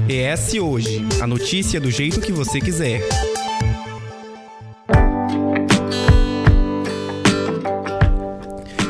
ES Hoje, a notícia do jeito que você quiser.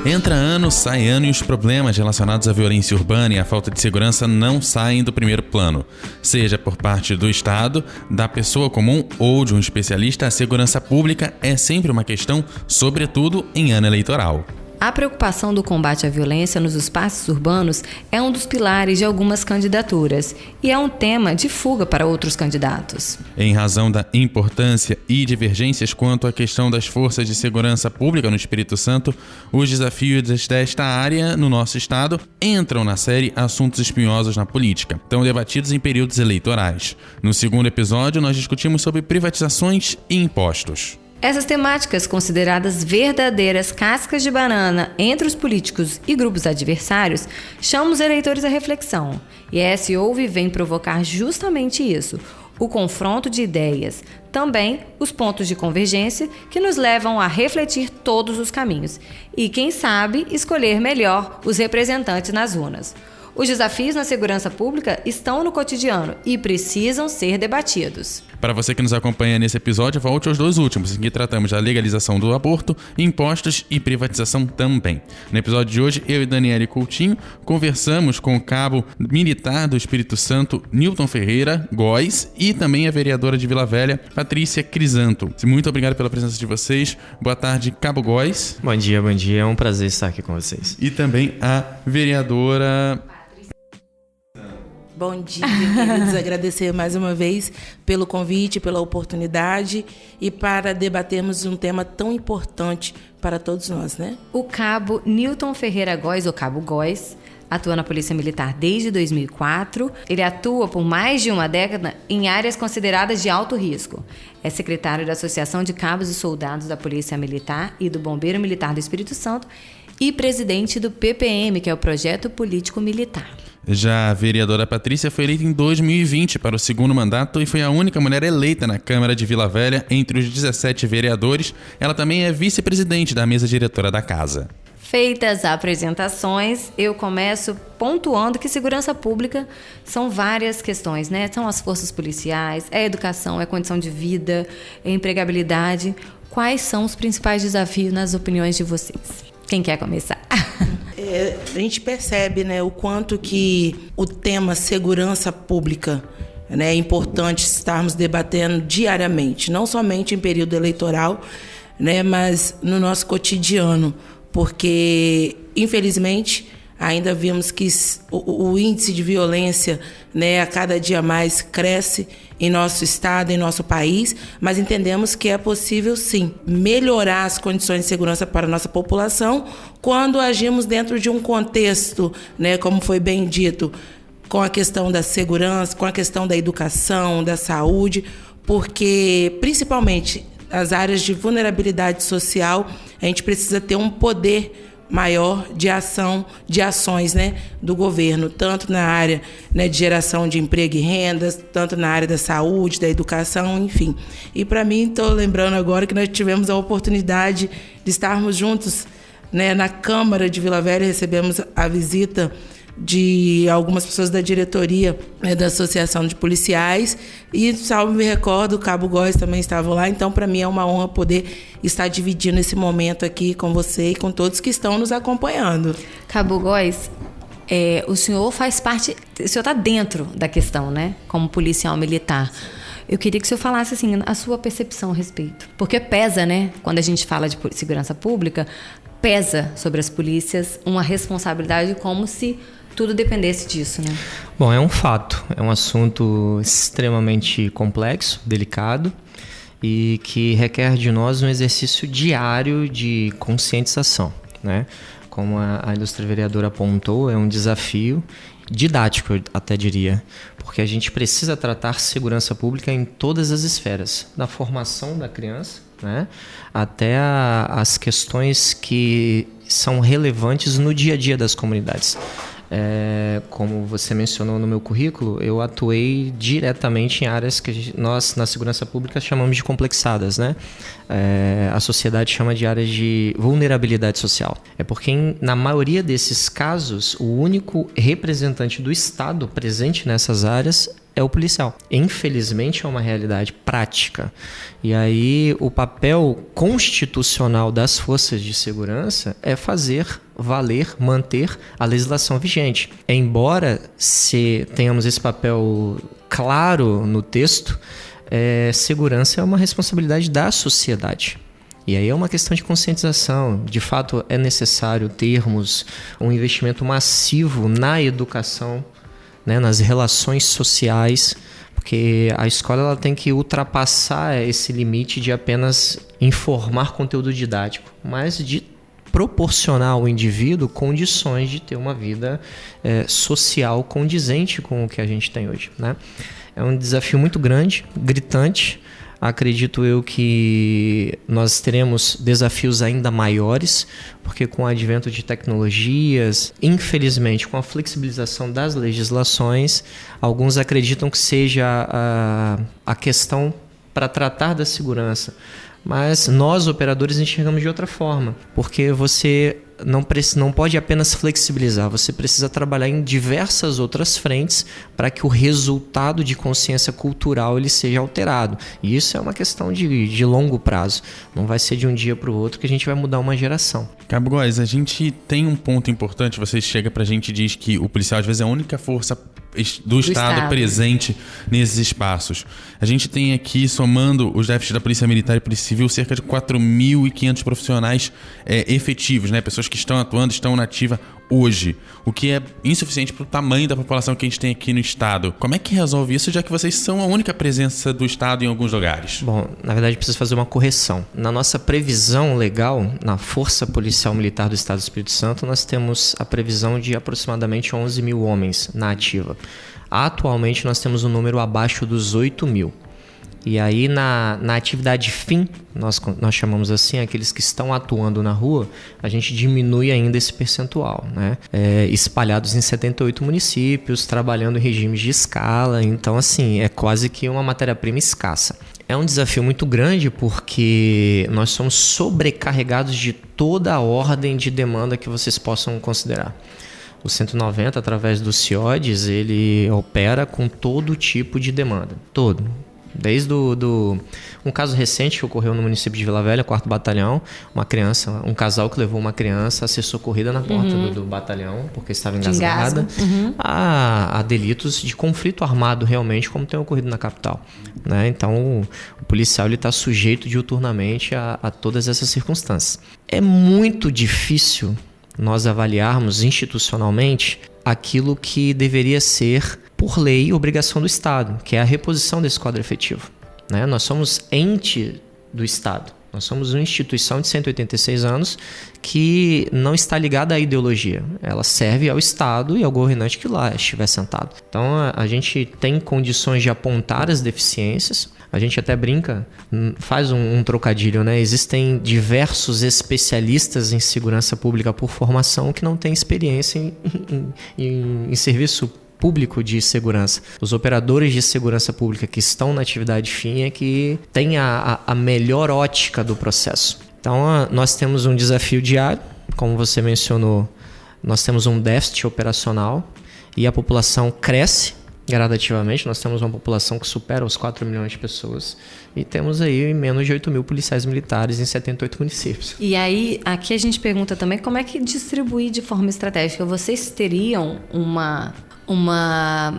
Entra ano, sai ano e os problemas relacionados à violência urbana e à falta de segurança não saem do primeiro plano. Seja por parte do Estado, da pessoa comum ou de um especialista, a segurança pública é sempre uma questão, sobretudo em ano eleitoral. A preocupação do combate à violência nos espaços urbanos é um dos pilares de algumas candidaturas e é um tema de fuga para outros candidatos. Em razão da importância e divergências quanto à questão das forças de segurança pública no Espírito Santo, os desafios desta área no nosso estado entram na série Assuntos Espinhosos na Política, tão debatidos em períodos eleitorais. No segundo episódio, nós discutimos sobre privatizações e impostos. Essas temáticas, consideradas verdadeiras cascas de banana entre os políticos e grupos adversários, chamam os eleitores à reflexão. E a ES Ouve vem provocar justamente isso, o confronto de ideias, também os pontos de convergência que nos levam a refletir todos os caminhos e, quem sabe, escolher melhor os representantes nas urnas. Os desafios na segurança pública estão no cotidiano e precisam ser debatidos. Para você que nos acompanha nesse episódio, volte aos dois últimos, em que tratamos da legalização do aborto, impostos e privatização também. No episódio de hoje, eu e Daniele Coutinho conversamos com o cabo militar do Espírito Santo, Nilton Ferreira Góes, e também a vereadora de Vila Velha, Patrícia Crisanto. Muito obrigado pela presença de vocês. Boa tarde, Cabo Góes. Bom dia. É um prazer estar aqui com vocês. E também a vereadora... Bom dia, queridos. Agradecer mais uma vez pelo convite, pela oportunidade e para debatermos um tema tão importante para todos nós, né? O cabo Nilton Ferreira Góes, ou Cabo Góes, atua na Polícia Militar desde 2004. Ele atua por mais de uma década em áreas consideradas de alto risco. É secretário da Associação de Cabos e Soldados da Polícia Militar e do Bombeiro Militar do Espírito Santo e presidente do PPM, que é o Projeto Político Militar. Já a vereadora Patrícia foi eleita em 2020 para o segundo mandato e foi a única mulher eleita na Câmara de Vila Velha entre os 17 vereadores. Ela também é vice-presidente da mesa diretora da casa. Feitas as apresentações, eu começo pontuando que segurança pública são várias questões, né? São as forças policiais, é educação, é condição de vida, é empregabilidade. Quais são os principais desafios nas opiniões de vocês? Quem quer começar? A gente percebe, né, o quanto que o tema segurança pública, né, é importante estarmos debatendo diariamente, não somente em período eleitoral, né, mas no nosso cotidiano, porque, infelizmente, ainda vimos que o índice de violência, né, a cada dia mais cresce em nosso estado, em nosso país, mas entendemos que é possível, sim, melhorar as condições de segurança para a nossa população quando agimos dentro de um contexto, né, como foi bem dito, com a questão da segurança, com a questão da educação, da saúde, porque, principalmente, as áreas de vulnerabilidade social, a gente precisa ter um poder maior de ação, de ações, né, do governo, tanto na área, né, de geração de emprego e rendas, tanto na área da saúde, da educação, enfim. E para mim, estou lembrando agora que nós tivemos a oportunidade de estarmos juntos, né, na Câmara de Vila Velha, recebemos a visita de algumas pessoas da diretoria, né, da Associação de Policiais e, salvo me recordo, o Cabo Góes também estava lá. Então, para mim é uma honra poder estar dividindo esse momento aqui com você e com todos que estão nos acompanhando. Cabo Góes, o senhor faz parte, o senhor está dentro da questão, né, como policial militar. Eu queria que o senhor falasse assim, a sua percepção a respeito. Porque pesa, né, quando a gente fala de segurança pública, pesa sobre as polícias uma responsabilidade como se tudo dependesse disso, né? Bom, é um fato, é um assunto extremamente complexo, delicado e que requer de nós um exercício diário de conscientização, né? Como a ilustre vereadora apontou, é um desafio didático, eu até diria, porque a gente precisa tratar segurança pública em todas as esferas, da formação da criança, né, até as questões que são relevantes no dia a dia das comunidades. Como você mencionou no meu currículo, eu atuei diretamente em áreas que nós, na segurança pública, chamamos de complexadas, né? A sociedade chama de áreas de vulnerabilidade social. É porque, na maioria desses casos, o único representante do Estado presente nessas áreas é o policial. Infelizmente é uma realidade prática. E aí o papel constitucional das forças de segurança é fazer valer, manter a legislação vigente. Embora se tenhamos esse papel claro no texto, segurança é uma responsabilidade da sociedade. E aí é uma questão de conscientização. De fato, é necessário termos um investimento massivo na educação, né, nas relações sociais, porque a escola ela tem que ultrapassar esse limite de apenas informar conteúdo didático, mas de proporcionar ao indivíduo condições de ter uma vida social condizente com o que a gente tem hoje, né? É um desafio muito grande, gritante. Acredito eu que nós teremos desafios ainda maiores, porque com o advento de tecnologias, infelizmente com a flexibilização das legislações, alguns acreditam que seja a questão para tratar da segurança. Mas nós, operadores, enxergamos de outra forma, porque você não pode apenas flexibilizar, você precisa trabalhar em diversas outras frentes para que o resultado de consciência cultural ele seja alterado. E isso é uma questão de longo prazo. Não vai ser de um dia para o outro que a gente vai mudar uma geração. Cabo Góes, a gente tem um ponto importante. Você chega pra gente e diz que o policial às vezes é a única força do Estado presente nesses espaços. A gente tem aqui, somando os déficits da Polícia Militar e Polícia Civil, cerca de 4.500 profissionais efetivos, né? Pessoas que estão atuando, estão na ativa hoje, o que é insuficiente para o tamanho da população que a gente tem aqui no Estado. Como é que resolve isso, já que vocês são a única presença do Estado em alguns lugares? Bom, na verdade precisa fazer uma correção. Na nossa previsão legal, na Força Policial Militar do Estado do Espírito Santo, nós temos a previsão de aproximadamente 11 mil homens na ativa. Atualmente nós temos um número abaixo dos 8 mil. E aí na atividade fim, nós chamamos assim, aqueles que estão atuando na rua, a gente diminui ainda esse percentual, né? Espalhados em 78 municípios, trabalhando em regimes de escala, então assim, é quase que uma matéria-prima escassa. É um desafio muito grande porque nós somos sobrecarregados de toda a ordem de demanda que vocês possam considerar. O 190, através dos CIODs, ele opera com todo tipo de demanda, todo. Desde um caso recente que ocorreu no município de Vila Velha, 4º Batalhão, um casal que levou uma criança a ser socorrida na porta do batalhão, porque estava engasgada, a delitos de conflito armado realmente, como tem ocorrido na capital, né? Então, o policial está sujeito diuturnamente a todas essas circunstâncias. É muito difícil nós avaliarmos institucionalmente aquilo que deveria ser, por lei, obrigação do Estado, que é a reposição desse quadro efetivo, né? Nós somos ente do Estado, nós somos uma instituição de 186 anos que não está ligada à ideologia, ela serve ao Estado e ao governante que lá estiver sentado. Então a gente tem condições de apontar as deficiências. A gente até brinca, faz um trocadilho, né? Existem diversos especialistas em segurança pública por formação que não têm experiência em serviço público de segurança. Os operadores de segurança pública que estão na atividade fim é que têm a melhor ótica do processo. Então, nós temos um desafio diário, como você mencionou, nós temos um déficit operacional e a população cresce gradativamente. Nós temos uma população que supera os 4 milhões de pessoas e temos aí menos de 8 mil policiais militares em 78 municípios. E aí, aqui a gente pergunta também como é que distribuir de forma estratégica. Vocês teriam uma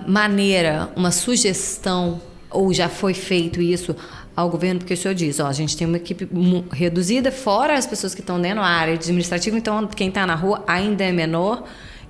maneira, uma sugestão, ou já foi feito isso ao governo? Porque o senhor diz, a gente tem uma equipe reduzida, fora as pessoas que estão dentro da área administrativa, então quem está na rua ainda é menor.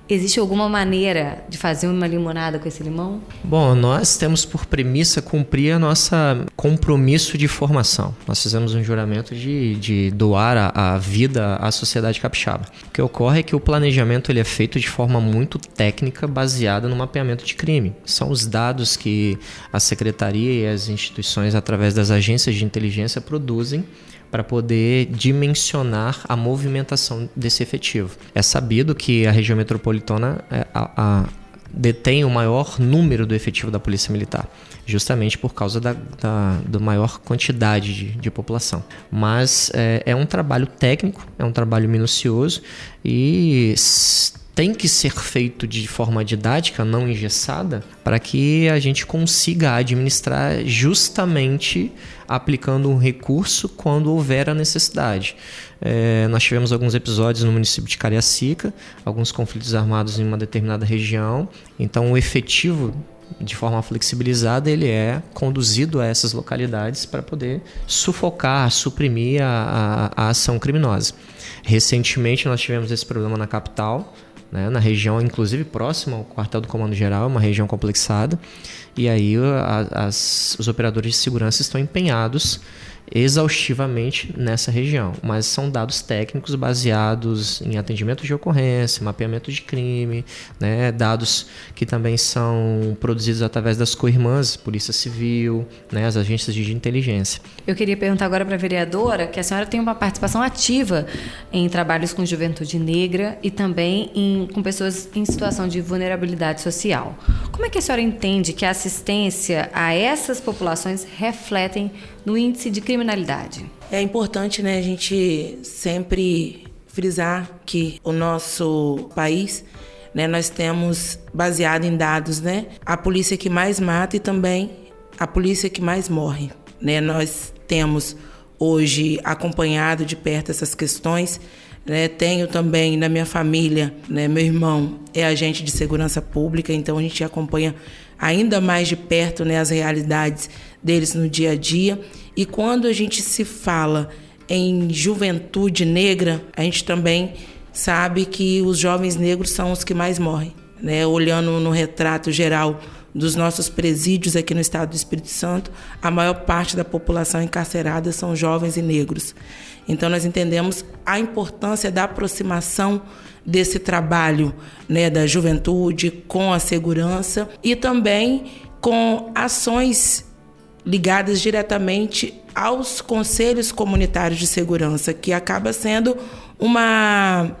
Existe alguma maneira de fazer uma limonada com esse limão? Bom, nós temos por premissa cumprir a nossa compromisso de formação. Nós fizemos um juramento de doar a vida à sociedade capixaba. O que ocorre é que o planejamento ele é feito de forma muito técnica, baseada no mapeamento de crime. São os dados que a secretaria e as instituições, através das agências de inteligência, produzem para poder dimensionar a movimentação desse efetivo. É sabido que a região metropolitana detém o maior número do efetivo da Polícia Militar, justamente por causa da maior quantidade de população. Mas é um trabalho técnico, é um trabalho minucioso e tem que ser feito de forma didática, não engessada, para que a gente consiga administrar justamente aplicando um recurso quando houver a necessidade. Nós tivemos alguns episódios no município de Cariacica, alguns conflitos armados em uma determinada região, então o efetivo, de forma flexibilizada, ele é conduzido a essas localidades para poder sufocar, suprimir a ação criminosa. Recentemente nós tivemos esse problema na capital, né, na região, inclusive próxima ao quartel do Comando Geral, uma região complexada, e aí os operadores de segurança estão empenhados exaustivamente nessa região, mas são dados técnicos baseados em atendimento de ocorrência, mapeamento de crime, né, dados que também são produzidos através das co-irmãs, Polícia Civil, né, as agências de inteligência. Eu queria perguntar agora para a vereadora, que a senhora tem uma participação ativa em trabalhos com juventude negra e também com pessoas em situação de vulnerabilidade social. Como é que a senhora entende que a assistência a essas populações refletem no índice de criminalidade? É importante, né, a gente sempre frisar que o nosso país, né, nós temos, baseado em dados, né, a polícia que mais mata e também a polícia que mais morre, né? Nós temos hoje acompanhado de perto essas questões, né? Tenho também na minha família, né, meu irmão é agente de segurança pública, então a gente acompanha ainda mais de perto, né, as realidades deles no dia a dia. E quando a gente se fala em juventude negra, a gente também sabe que os jovens negros são os que mais morrem, né? Olhando no retrato geral dos nossos presídios aqui no estado do Espírito Santo, a maior parte da população encarcerada são jovens e negros. Então nós entendemos a importância da aproximação desse trabalho, né, da juventude com a segurança e também com ações ligadas diretamente aos conselhos comunitários de segurança, que acaba sendo uma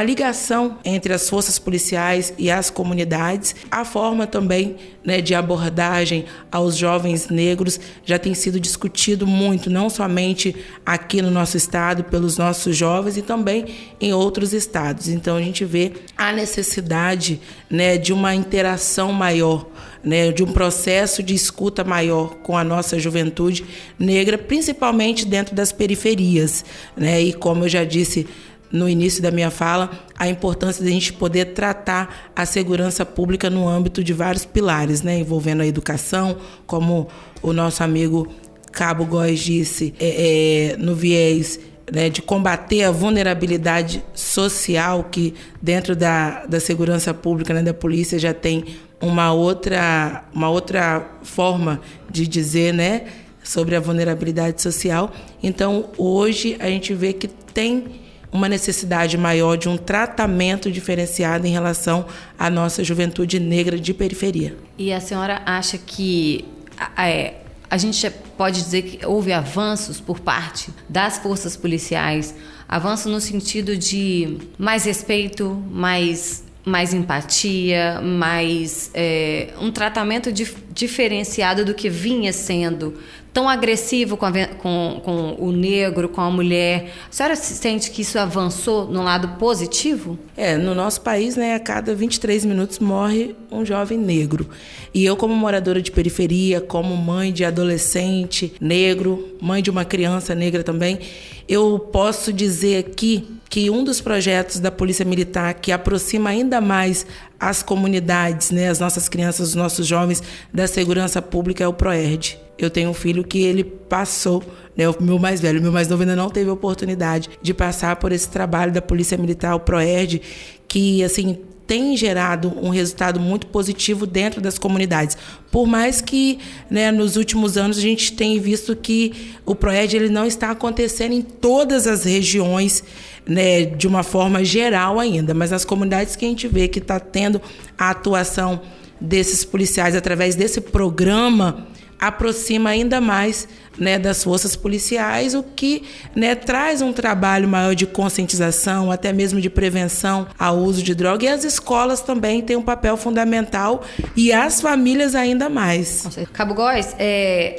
ligação entre as forças policiais e as comunidades. A forma também, né, de abordagem aos jovens negros já tem sido discutido muito, não somente aqui no nosso estado, pelos nossos jovens, e também em outros estados. Então a gente vê a necessidade, né, de uma interação maior, né, de um processo de escuta maior com a nossa juventude negra, principalmente dentro das periferias, né? E como eu já disse no início da minha fala, a importância de a gente poder tratar a segurança pública no âmbito de vários pilares, né, envolvendo a educação, como o nosso amigo Cabo Góes disse, no viés, né, de combater a vulnerabilidade social, que dentro da segurança pública, né, da polícia, já tem uma outra forma de dizer, né, sobre a vulnerabilidade social. Então, hoje, a gente vê que tem uma necessidade maior de um tratamento diferenciado em relação à nossa juventude negra de periferia. E a senhora acha que a gente pode dizer que houve avanços por parte das forças policiais, avanço no sentido de mais respeito, mais empatia, mais um tratamento diferenciado do que vinha sendo tão agressivo com o negro, com a mulher. A senhora sente que isso avançou no lado positivo? No nosso país, né, a cada 23 minutos morre um jovem negro. E eu, como moradora de periferia, como mãe de adolescente negro, mãe de uma criança negra também, eu posso dizer aqui que um dos projetos da Polícia Militar que aproxima ainda mais as comunidades, né, as nossas crianças, os nossos jovens da segurança pública é o PROERD. Eu tenho um filho que ele passou, né, o meu mais velho, o meu mais novo ainda não teve a oportunidade de passar por esse trabalho da Polícia Militar, o PROERD, que, assim, tem gerado um resultado muito positivo dentro das comunidades. Por mais que, né, nos últimos anos a gente tem visto que o PROERD ele não está acontecendo em todas as regiões, né, de uma forma geral ainda, mas nas comunidades que a gente vê que está tendo a atuação desses policiais através desse programa, aproxima ainda mais, né, das forças policiais, o que, né, traz um trabalho maior de conscientização, até mesmo de prevenção ao uso de droga. E as escolas também têm um papel fundamental e as famílias ainda mais. Cabo Góes,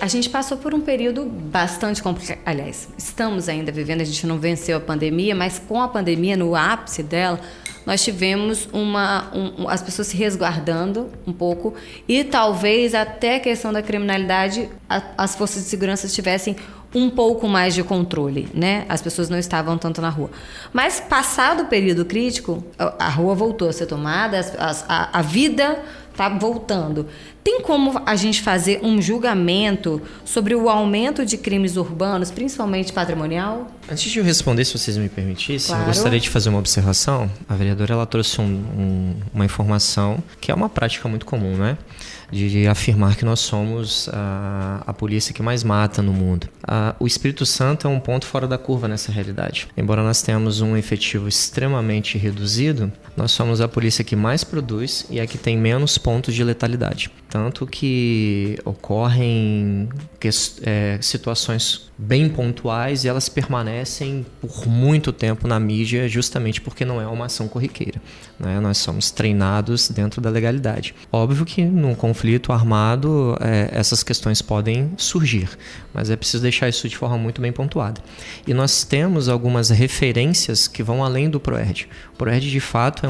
a gente passou por um período bastante complicado. Aliás, estamos ainda vivendo, a gente não venceu a pandemia, mas com a pandemia, no ápice dela, nós tivemos as pessoas se resguardando um pouco e talvez até a questão da criminalidade, as forças de segurança tivessem um pouco mais de controle, né? As pessoas não estavam tanto na rua. Mas passado o período crítico, a rua voltou a ser tomada, a vida está voltando. Tem como a gente fazer um julgamento sobre o aumento de crimes urbanos, principalmente patrimonial? Antes de eu responder, se vocês me permitissem, Claro. Eu gostaria de fazer uma observação. A vereadora ela trouxe uma informação que é uma prática muito comum, né? De afirmar que nós somos a polícia que mais mata no mundo. O Espírito Santo é um ponto fora da curva nessa realidade. Embora nós tenhamos um efetivo extremamente reduzido, nós somos a polícia que mais produz e a que tem menos pontos de letalidade. Tanto que ocorrem situações bem pontuais e elas permanecem por muito tempo na mídia justamente porque não é uma ação corriqueira, né? Nós somos treinados dentro da legalidade. Óbvio que num conflito armado essas questões podem surgir, mas é preciso deixar isso de forma muito bem pontuada. E nós temos algumas referências que vão além do PROERD. O PROERD, de fato,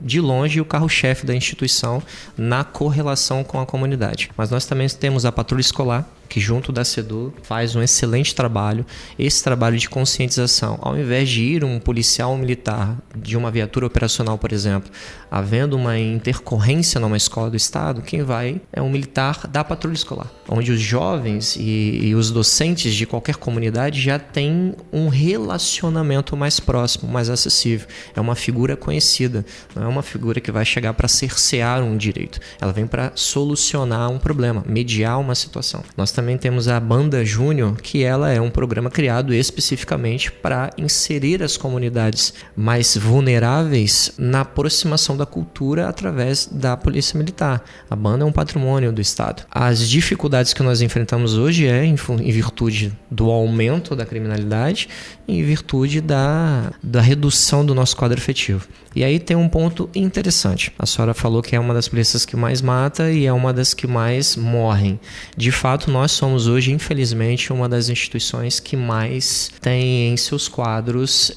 de longe o carro-chefe da instituição na correlação com a comunidade. Mas nós também temos a patrulha escolar, que junto da SEDU faz um excelente trabalho, esse trabalho de conscientização. Ao invés de ir um policial militar de uma viatura operacional, por exemplo, havendo uma intercorrência numa escola do estado, quem vai é um militar da patrulha escolar, onde os jovens e os docentes de qualquer comunidade já têm um relacionamento mais próximo, mais acessível. É uma figura conhecida, não é uma figura que vai chegar para cercear um direito. Ela vem para solucionar um problema, mediar uma situação. Nós também temos a Banda Júnior, que ela é um programa criado especificamente para inserir as comunidades mais vulneráveis na aproximação da cultura através da Polícia Militar. A banda é um patrimônio do Estado. As dificuldades que nós enfrentamos hoje em virtude do aumento da criminalidade e em virtude da redução do nosso quadro efetivo. E aí tem um ponto interessante. A senhora falou que é uma das polícias que mais mata e é uma das que mais morrem. De fato, nós somos hoje, infelizmente, uma das instituições que mais tem em seus quadros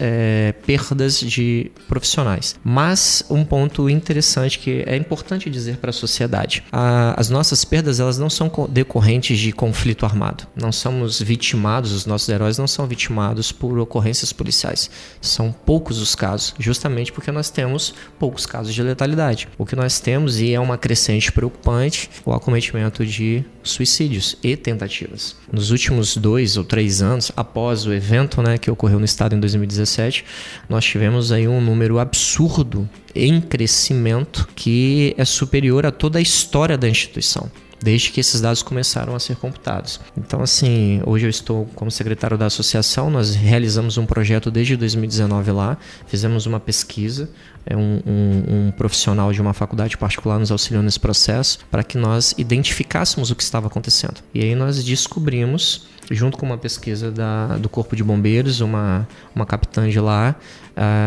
perdas de profissionais. Mas um ponto interessante que é importante dizer para a sociedade. As nossas perdas, elas não são decorrentes de conflito armado. Não somos vitimados, os nossos heróis não são vitimados por ocorrências policiais. São poucos os casos, justamente porque nós temos poucos casos de letalidade. O que nós temos, e é uma crescente preocupante, o acometimento de suicídios e tentativas. Nos últimos 2 ou 3 anos, após o evento, que ocorreu no estado em 2017, nós tivemos aí um número absurdo em crescimento que é superior a toda a história da instituição, desde que esses dados começaram a ser computados. Então, assim, hoje eu estou como secretário da associação, nós realizamos um projeto desde 2019 lá, fizemos uma pesquisa, um profissional de uma faculdade particular nos auxiliou nesse processo para que nós identificássemos o que estava acontecendo. E aí nós descobrimos, junto com uma pesquisa do Corpo de Bombeiros, uma capitã de lá,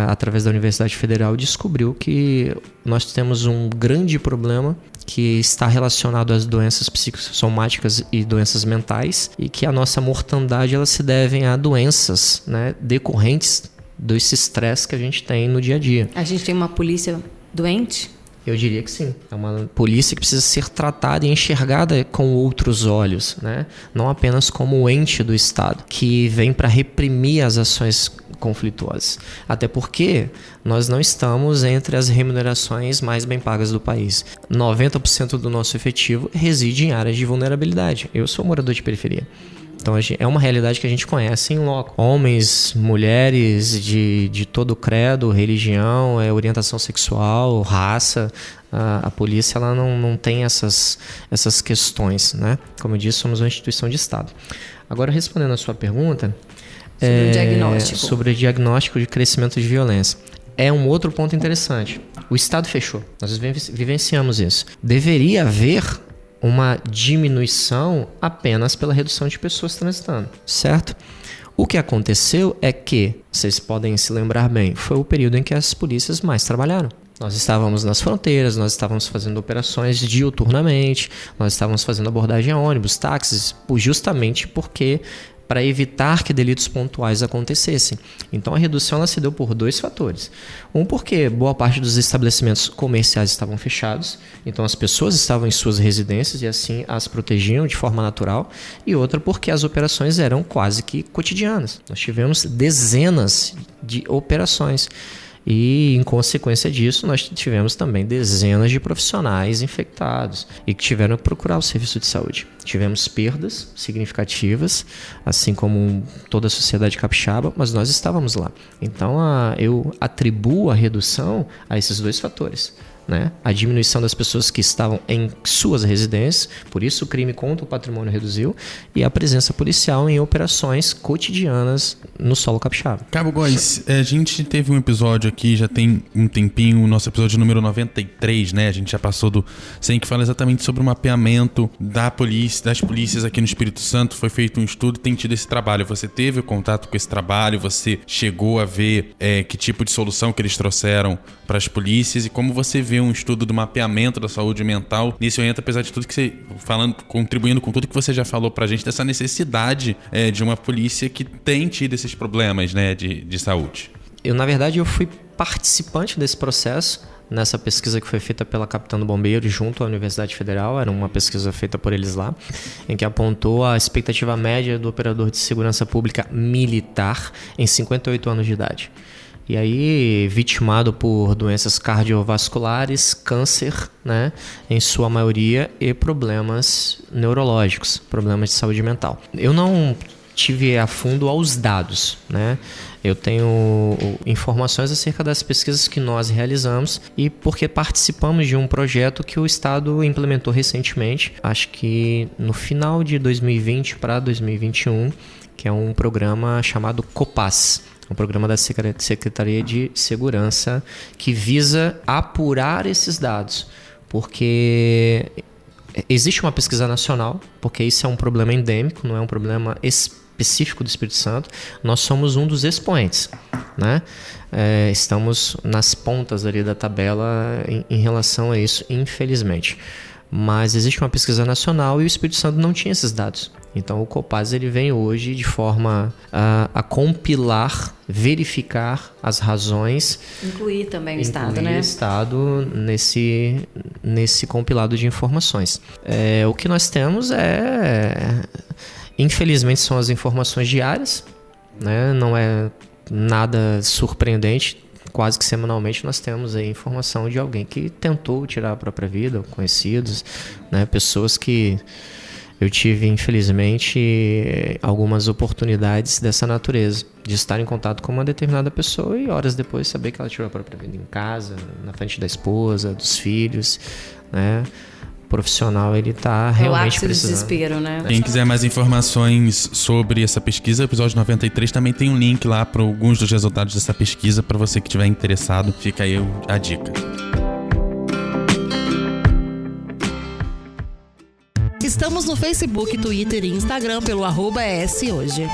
através da Universidade Federal, descobriu que nós temos um grande problema que está relacionado às doenças psicossomáticas e doenças mentais, e que a nossa mortandade ela se deve a doenças decorrentes desse estresse que a gente tem no dia a dia. A gente tem uma polícia doente? Eu diria que sim. É uma polícia que precisa ser tratada e enxergada com outros olhos, não apenas como o ente do Estado, que vem para reprimir as ações conflituosas. Até porque nós não estamos entre as remunerações mais bem pagas do país. 90% do nosso efetivo reside em áreas de vulnerabilidade. Eu sou morador de periferia. Então é uma realidade que a gente conhece em loco. Homens, mulheres de todo credo, religião, orientação sexual, raça. A polícia ela não tem essas questões, Como eu disse, somos uma instituição de Estado. Agora, respondendo a sua pergunta... Sobre o diagnóstico. Sobre o diagnóstico de crescimento de violência. É um outro ponto interessante. O Estado fechou. Nós vivenciamos isso. Deveria haver uma diminuição apenas pela redução de pessoas transitando, certo? O que aconteceu é que, vocês podem se lembrar bem, foi o período em que as polícias mais trabalharam. Nós estávamos nas fronteiras, nós estávamos fazendo operações diuturnamente, nós estávamos fazendo abordagem a ônibus, táxis, justamente porque para evitar que delitos pontuais acontecessem. Então a redução ela se deu por 2 fatores. Um, porque boa parte dos estabelecimentos comerciais estavam fechados, então as pessoas estavam em suas residências e assim as protegiam de forma natural. E outra, porque as operações eram quase que cotidianas. Nós tivemos dezenas de operações. E, em consequência disso, nós tivemos também dezenas de profissionais infectados e que tiveram que procurar o serviço de saúde. Tivemos perdas significativas, assim como toda a sociedade capixaba, mas nós estávamos lá. Então, eu atribuo a redução a esses 2 fatores. Né? A diminuição das pessoas que estavam em suas residências, por isso o crime contra o patrimônio reduziu, e a presença policial em operações cotidianas no solo capixaba. Cabo Góes, a gente teve um episódio aqui, já tem um tempinho, o nosso episódio número 93, né? A gente já passou do 100, que fala exatamente sobre o mapeamento da polícia, das polícias aqui no Espírito Santo. Foi feito um estudo, tem tido esse trabalho. Você teve contato com esse trabalho, você chegou a ver que tipo de solução que eles trouxeram para as polícias e como você vê um estudo do mapeamento da saúde mental. Nisso eu entro, apesar de tudo que você contribuindo com tudo que você já falou pra gente, dessa necessidade de uma polícia que tem tido esses problemas, né, de saúde. Na verdade, eu fui participante desse processo nessa pesquisa que foi feita pela Capitã do Bombeiro junto à Universidade Federal. Era uma pesquisa feita por eles lá, em que apontou a expectativa média do operador de segurança pública militar em 58 anos de idade. E aí, vitimado por doenças cardiovasculares, câncer, né, em sua maioria, e problemas neurológicos, problemas de saúde mental. Eu não tive a fundo aos dados, né? Eu tenho informações acerca das pesquisas que nós realizamos e porque participamos de um projeto que o Estado implementou recentemente, acho que no final de 2020 para 2021, que é um programa chamado COPAS. Um programa da Secretaria de Segurança que visa apurar esses dados, porque existe uma pesquisa nacional, porque isso é um problema endêmico, não é um problema específico do Espírito Santo. Nós somos um dos expoentes, né? Estamos nas pontas ali da tabela em relação a isso, infelizmente. Mas existe uma pesquisa nacional e o Espírito Santo não tinha esses dados. Então o COPAS ele vem hoje de forma a compilar, verificar as razões. Incluir também o Estado, né? Incluir o Estado nesse compilado de informações. O que nós temos infelizmente, são as informações diárias, né? Não é nada surpreendente. Quase que semanalmente nós temos aí informação de alguém que tentou tirar a própria vida, conhecidos, né? Pessoas que eu tive, infelizmente, algumas oportunidades dessa natureza, de estar em contato com uma determinada pessoa e horas depois saber que ela tirou a própria vida em casa, na frente da esposa, dos filhos, né? O profissional, ele tá realmente precisando. Desespero, né? Quem quiser mais informações sobre essa pesquisa, o episódio 93 também tem um link lá para alguns dos resultados dessa pesquisa, para você que estiver interessado, fica aí a dica. Estamos no Facebook, Twitter e Instagram pelo @ESHoje.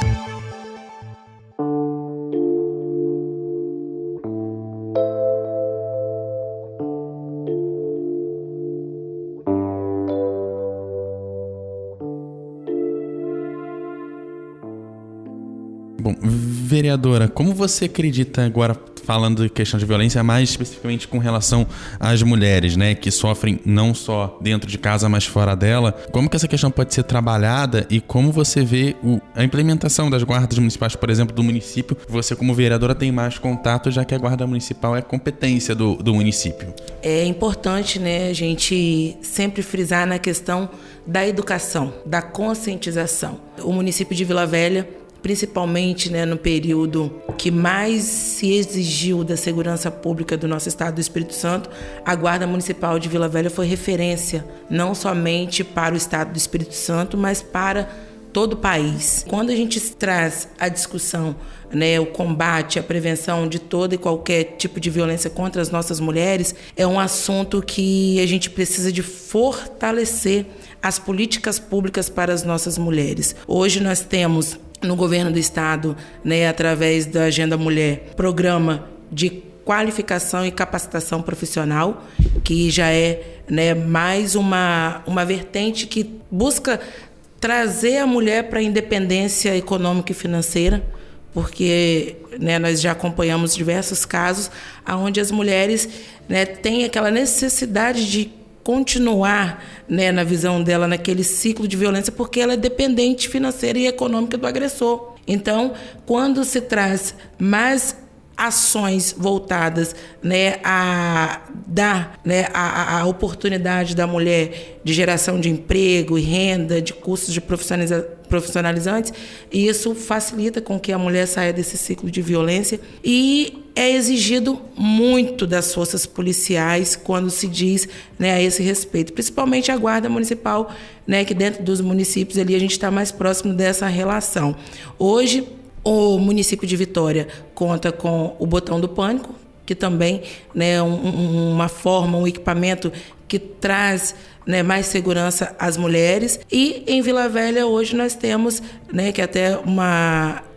Bom, vereadora, como você acredita agora, falando de questão de violência, mais especificamente com relação às mulheres, né, que sofrem não só dentro de casa, mas fora dela, como que essa questão pode ser trabalhada e como você vê a implementação das guardas municipais, por exemplo, do município? Você, como vereadora, tem mais contato, já que a guarda municipal é competência do município. É importante, né, a gente sempre frisar na questão da educação, da conscientização. O município de Vila Velha, principalmente, né, no período que mais se exigiu da segurança pública do nosso estado do Espírito Santo, a Guarda Municipal de Vila Velha foi referência, não somente para o estado do Espírito Santo, mas para todo o país. Quando a gente traz a discussão, né, o combate, a prevenção de toda e qualquer tipo de violência contra as nossas mulheres, é um assunto que a gente precisa de fortalecer as políticas públicas para as nossas mulheres. Hoje nós temos no governo do estado, né, através da Agenda Mulher, programa de qualificação e capacitação profissional, que já é, né, mais uma vertente que busca trazer a mulher para a independência econômica e financeira, porque, né, nós já acompanhamos diversos casos onde as mulheres, né, têm aquela necessidade de continuar, né, na visão dela, naquele ciclo de violência, porque ela é dependente financeira e econômica do agressor. Então, quando se traz mais ações voltadas, né, a dar, né, a oportunidade da mulher de geração de emprego e renda, de cursos de profissionalizantes, e isso facilita com que a mulher saia desse ciclo de violência. E é exigido muito das forças policiais quando se diz, né, a esse respeito, principalmente a Guarda Municipal, né, que dentro dos municípios ali a gente está mais próximo dessa relação. Hoje, o município de Vitória conta com o Botão do Pânico, que também, né, uma forma, um equipamento que traz, né, mais segurança às mulheres. E em Vila Velha hoje nós temos, né, que até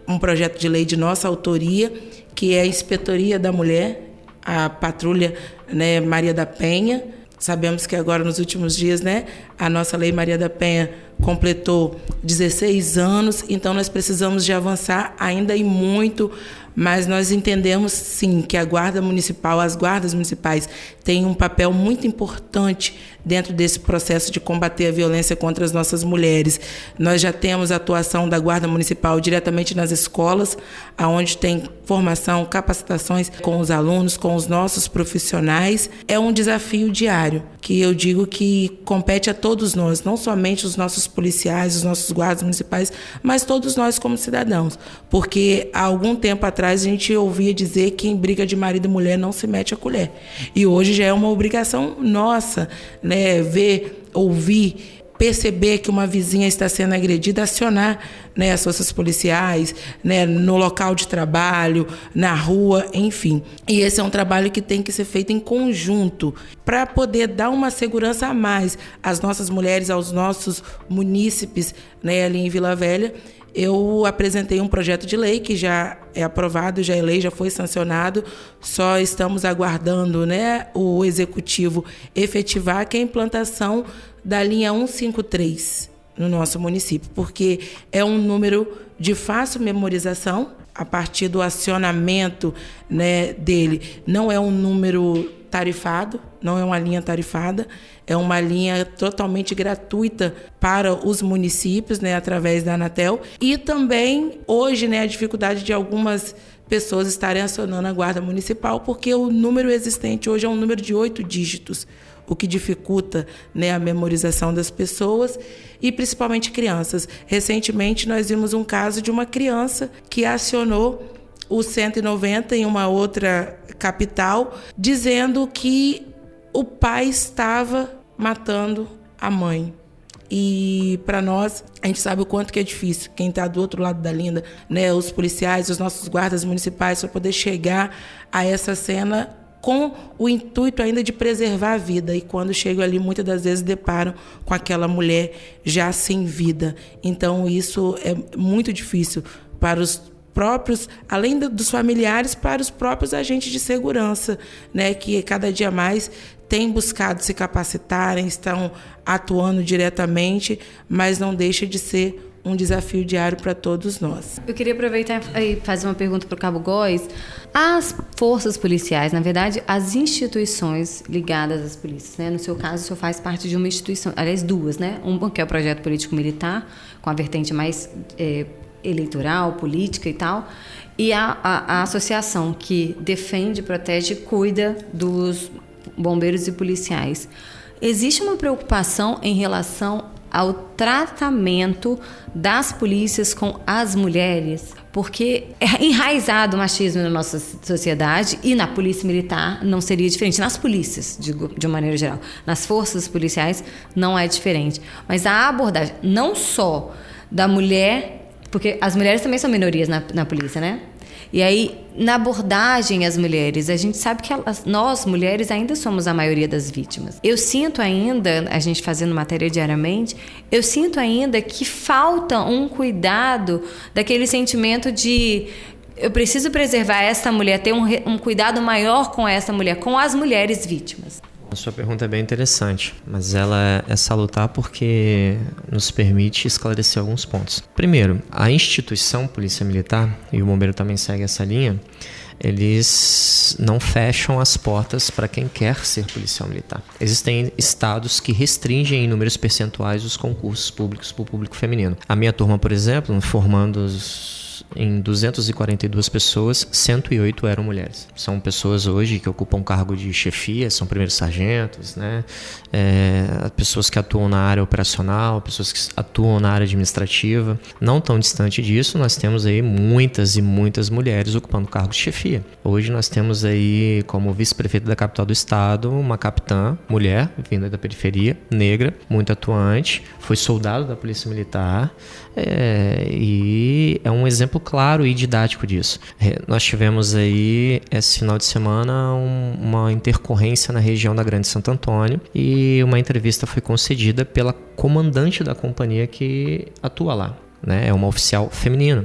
um projeto de lei de nossa autoria, que é a Inspetoria da Mulher, a Patrulha, né, Maria da Penha. Sabemos que agora, nos últimos dias, né, a nossa Lei Maria da Penha completou 16 anos, então nós precisamos de avançar ainda e muito, mas nós entendemos, sim, que a Guarda Municipal, as guardas municipais, têm um papel muito importante dentro desse processo de combater a violência contra as nossas mulheres. Nós já temos a atuação da Guarda Municipal diretamente nas escolas, onde tem formação, capacitações com os alunos, com os nossos profissionais. É um desafio diário, que eu digo que compete a todos nós, não somente os nossos policiais, os nossos guardas municipais, mas todos nós como cidadãos. Porque há algum tempo atrás a gente ouvia dizer que em briga de marido e mulher não se mete a colher. E hoje já é uma obrigação nossa, né, ver, ouvir, perceber que uma vizinha está sendo agredida, acionar, né, as forças policiais, né, no local de trabalho, na rua, enfim. E esse é um trabalho que tem que ser feito em conjunto para poder dar uma segurança a mais às nossas mulheres, aos nossos munícipes, né, ali em Vila Velha. Eu apresentei um projeto de lei que já é aprovado, já é lei, já foi sancionado, só estamos aguardando, né, o executivo efetivar, que é a implantação da linha 153 no nosso município, porque é um número de fácil memorização, a partir do acionamento, né, dele. Não é um número tarifado, não é uma linha tarifada, é uma linha totalmente gratuita para os municípios, né, através da Anatel. E também, hoje, né, a dificuldade de algumas pessoas estarem acionando a Guarda Municipal, porque o número existente hoje é um número de 8 dígitos, o que dificulta, né, a memorização das pessoas e principalmente crianças. Recentemente, nós vimos um caso de uma criança que acionou o 190 em uma outra capital, dizendo que o pai estava matando a mãe. E para nós, a gente sabe o quanto que é difícil, quem está do outro lado da linda, né, os policiais, os nossos guardas municipais, para poder chegar a essa cena com o intuito ainda de preservar a vida. E quando chegam ali, muitas das vezes deparam com aquela mulher já sem vida. Então, isso é muito difícil para os próprios, além dos familiares, para os próprios agentes de segurança, né, que cada dia mais têm buscado se capacitarem, estão atuando diretamente, mas não deixa de ser um desafio diário para todos nós. Eu queria aproveitar e fazer uma pergunta para o Cabo Góes. As forças policiais, na verdade, as instituições ligadas às polícias, né? No seu caso, o senhor faz parte de uma instituição, aliás, duas, né? Uma que é o projeto político-militar, com a vertente mais eleitoral, política e tal, e a associação que defende, protege e cuida dos bombeiros e policiais. Existe uma preocupação em relação ao tratamento das polícias com as mulheres, porque é enraizado o machismo na nossa sociedade e na polícia militar não seria diferente. Nas polícias, digo, de uma maneira geral, nas forças policiais não é diferente. Mas a abordagem não só da mulher, porque as mulheres também são minorias na polícia, né? E aí, na abordagem às mulheres, a gente sabe que nós, mulheres, ainda somos a maioria das vítimas. Eu sinto ainda, a gente fazendo matéria diariamente, eu sinto ainda que falta um cuidado daquele sentimento de eu preciso preservar essa mulher, ter um cuidado maior com essa mulher, com as mulheres vítimas. A sua pergunta é bem interessante, mas ela é salutar porque nos permite esclarecer alguns pontos. Primeiro, a instituição Polícia Militar, e o Bombeiro também segue essa linha, eles não fecham as portas para quem quer ser policial militar. Existem estados que restringem em números percentuais os concursos públicos para o público feminino. A minha turma, por exemplo, formando em 242 pessoas, 108 eram mulheres. São pessoas hoje que ocupam cargo de chefia, são primeiros sargentos, né? Pessoas que atuam na área operacional, pessoas que atuam na área administrativa. Não tão distante disso, nós temos aí muitas e muitas mulheres ocupando cargos de chefia. Hoje nós temos aí como vice-prefeita da capital do estado, uma capitã, mulher, vinda da periferia, negra, muito atuante, foi soldado da Polícia Militar, e é um exemplo claro e didático disso. Nós tivemos aí, esse final de semana, uma intercorrência na região da Grande Santo Antônio e uma entrevista foi concedida pela comandante da companhia que atua lá, né? É uma oficial feminina.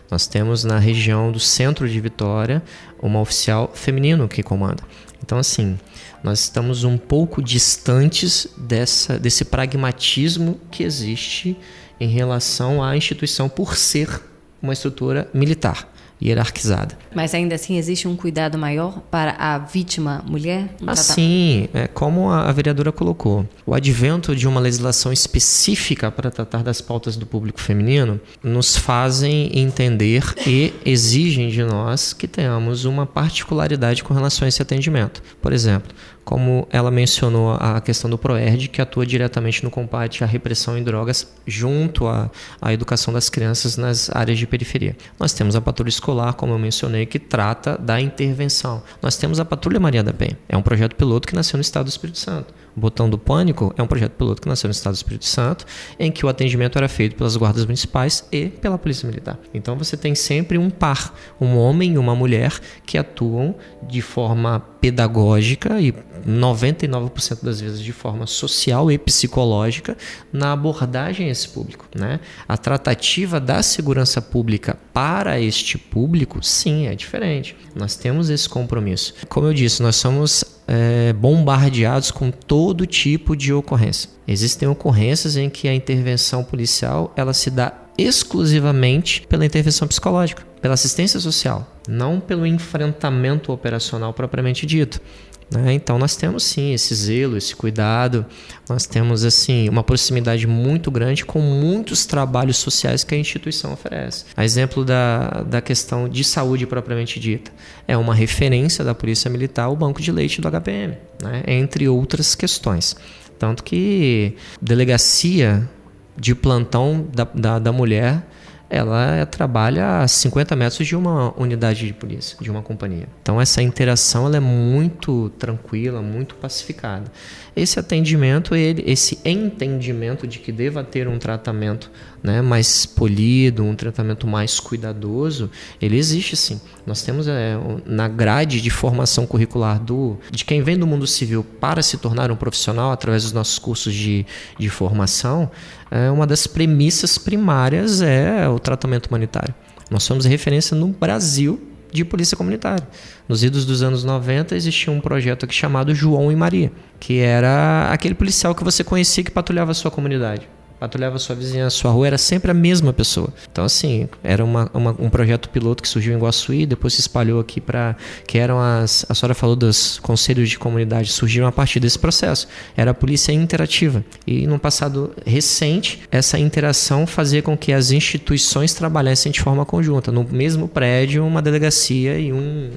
Nós temos na região do centro de Vitória uma oficial feminino que comanda. Então, assim, nós estamos um pouco distantes desse pragmatismo que existe em relação à instituição por ser uma estrutura militar, hierarquizada. Mas ainda assim existe um cuidado maior para a vítima mulher? Assim, como a vereadora colocou, o advento de uma legislação específica para tratar das pautas do público feminino nos fazem entender e exigem de nós que tenhamos uma particularidade com relação a esse atendimento. Por exemplo, como ela mencionou a questão do PROERD, que atua diretamente no combate à repressão em drogas junto à educação das crianças nas áreas de periferia. Nós temos a patrulha escolar, como eu mencionei, que trata da intervenção. Nós temos a Patrulha Maria da Penha. É um projeto piloto que nasceu no estado do Espírito Santo. O Botão do Pânico é um projeto piloto que nasceu no estado do Espírito Santo, em que o atendimento era feito pelas guardas municipais e pela Polícia Militar. Então você tem sempre um par, um homem e uma mulher que atuam de forma pedagógica e 99% das vezes de forma social e psicológica na abordagem a esse público, né? A tratativa da segurança pública para este público, sim, é diferente. Nós temos esse compromisso. Como eu disse, nós somos bombardeados com todo tipo de ocorrência. Existem ocorrências em que a intervenção policial ela se dá exclusivamente pela intervenção psicológica, pela assistência social, não pelo enfrentamento operacional propriamente dito. Então nós temos sim esse zelo, esse cuidado, nós temos assim uma proximidade muito grande com muitos trabalhos sociais que a instituição oferece. A exemplo da questão de saúde propriamente dita, é uma referência da Polícia Militar o banco de leite do HPM, né? Entre outras questões. Tanto que delegacia de plantão da mulher, ela trabalha a 50 metros de uma unidade de polícia, de uma companhia. Então essa interação ela é muito tranquila, muito pacificada. Esse atendimento, esse entendimento de que deva ter um tratamento, né, mais polido, um tratamento mais cuidadoso, ele existe sim. Nós temos na grade de formação curricular de quem vem do mundo civil para se tornar um profissional através dos nossos cursos de formação, uma das premissas primárias é o tratamento humanitário. Nós somos referência no Brasil de polícia comunitária. Nos idos dos anos 90 existia um projeto aqui chamado João e Maria, que era aquele policial que você conhecia que patrulhava a sua comunidade, patrulhava a sua vizinhança, a sua rua, era sempre a mesma pessoa. Então assim, era um projeto piloto que surgiu em Iguaçuí, depois se espalhou aqui que eram a senhora falou dos conselhos de comunidade, surgiram a partir desse processo. Era a polícia interativa. E no passado recente, essa interação fazia com que as instituições trabalhassem de forma conjunta. No mesmo prédio, uma delegacia e um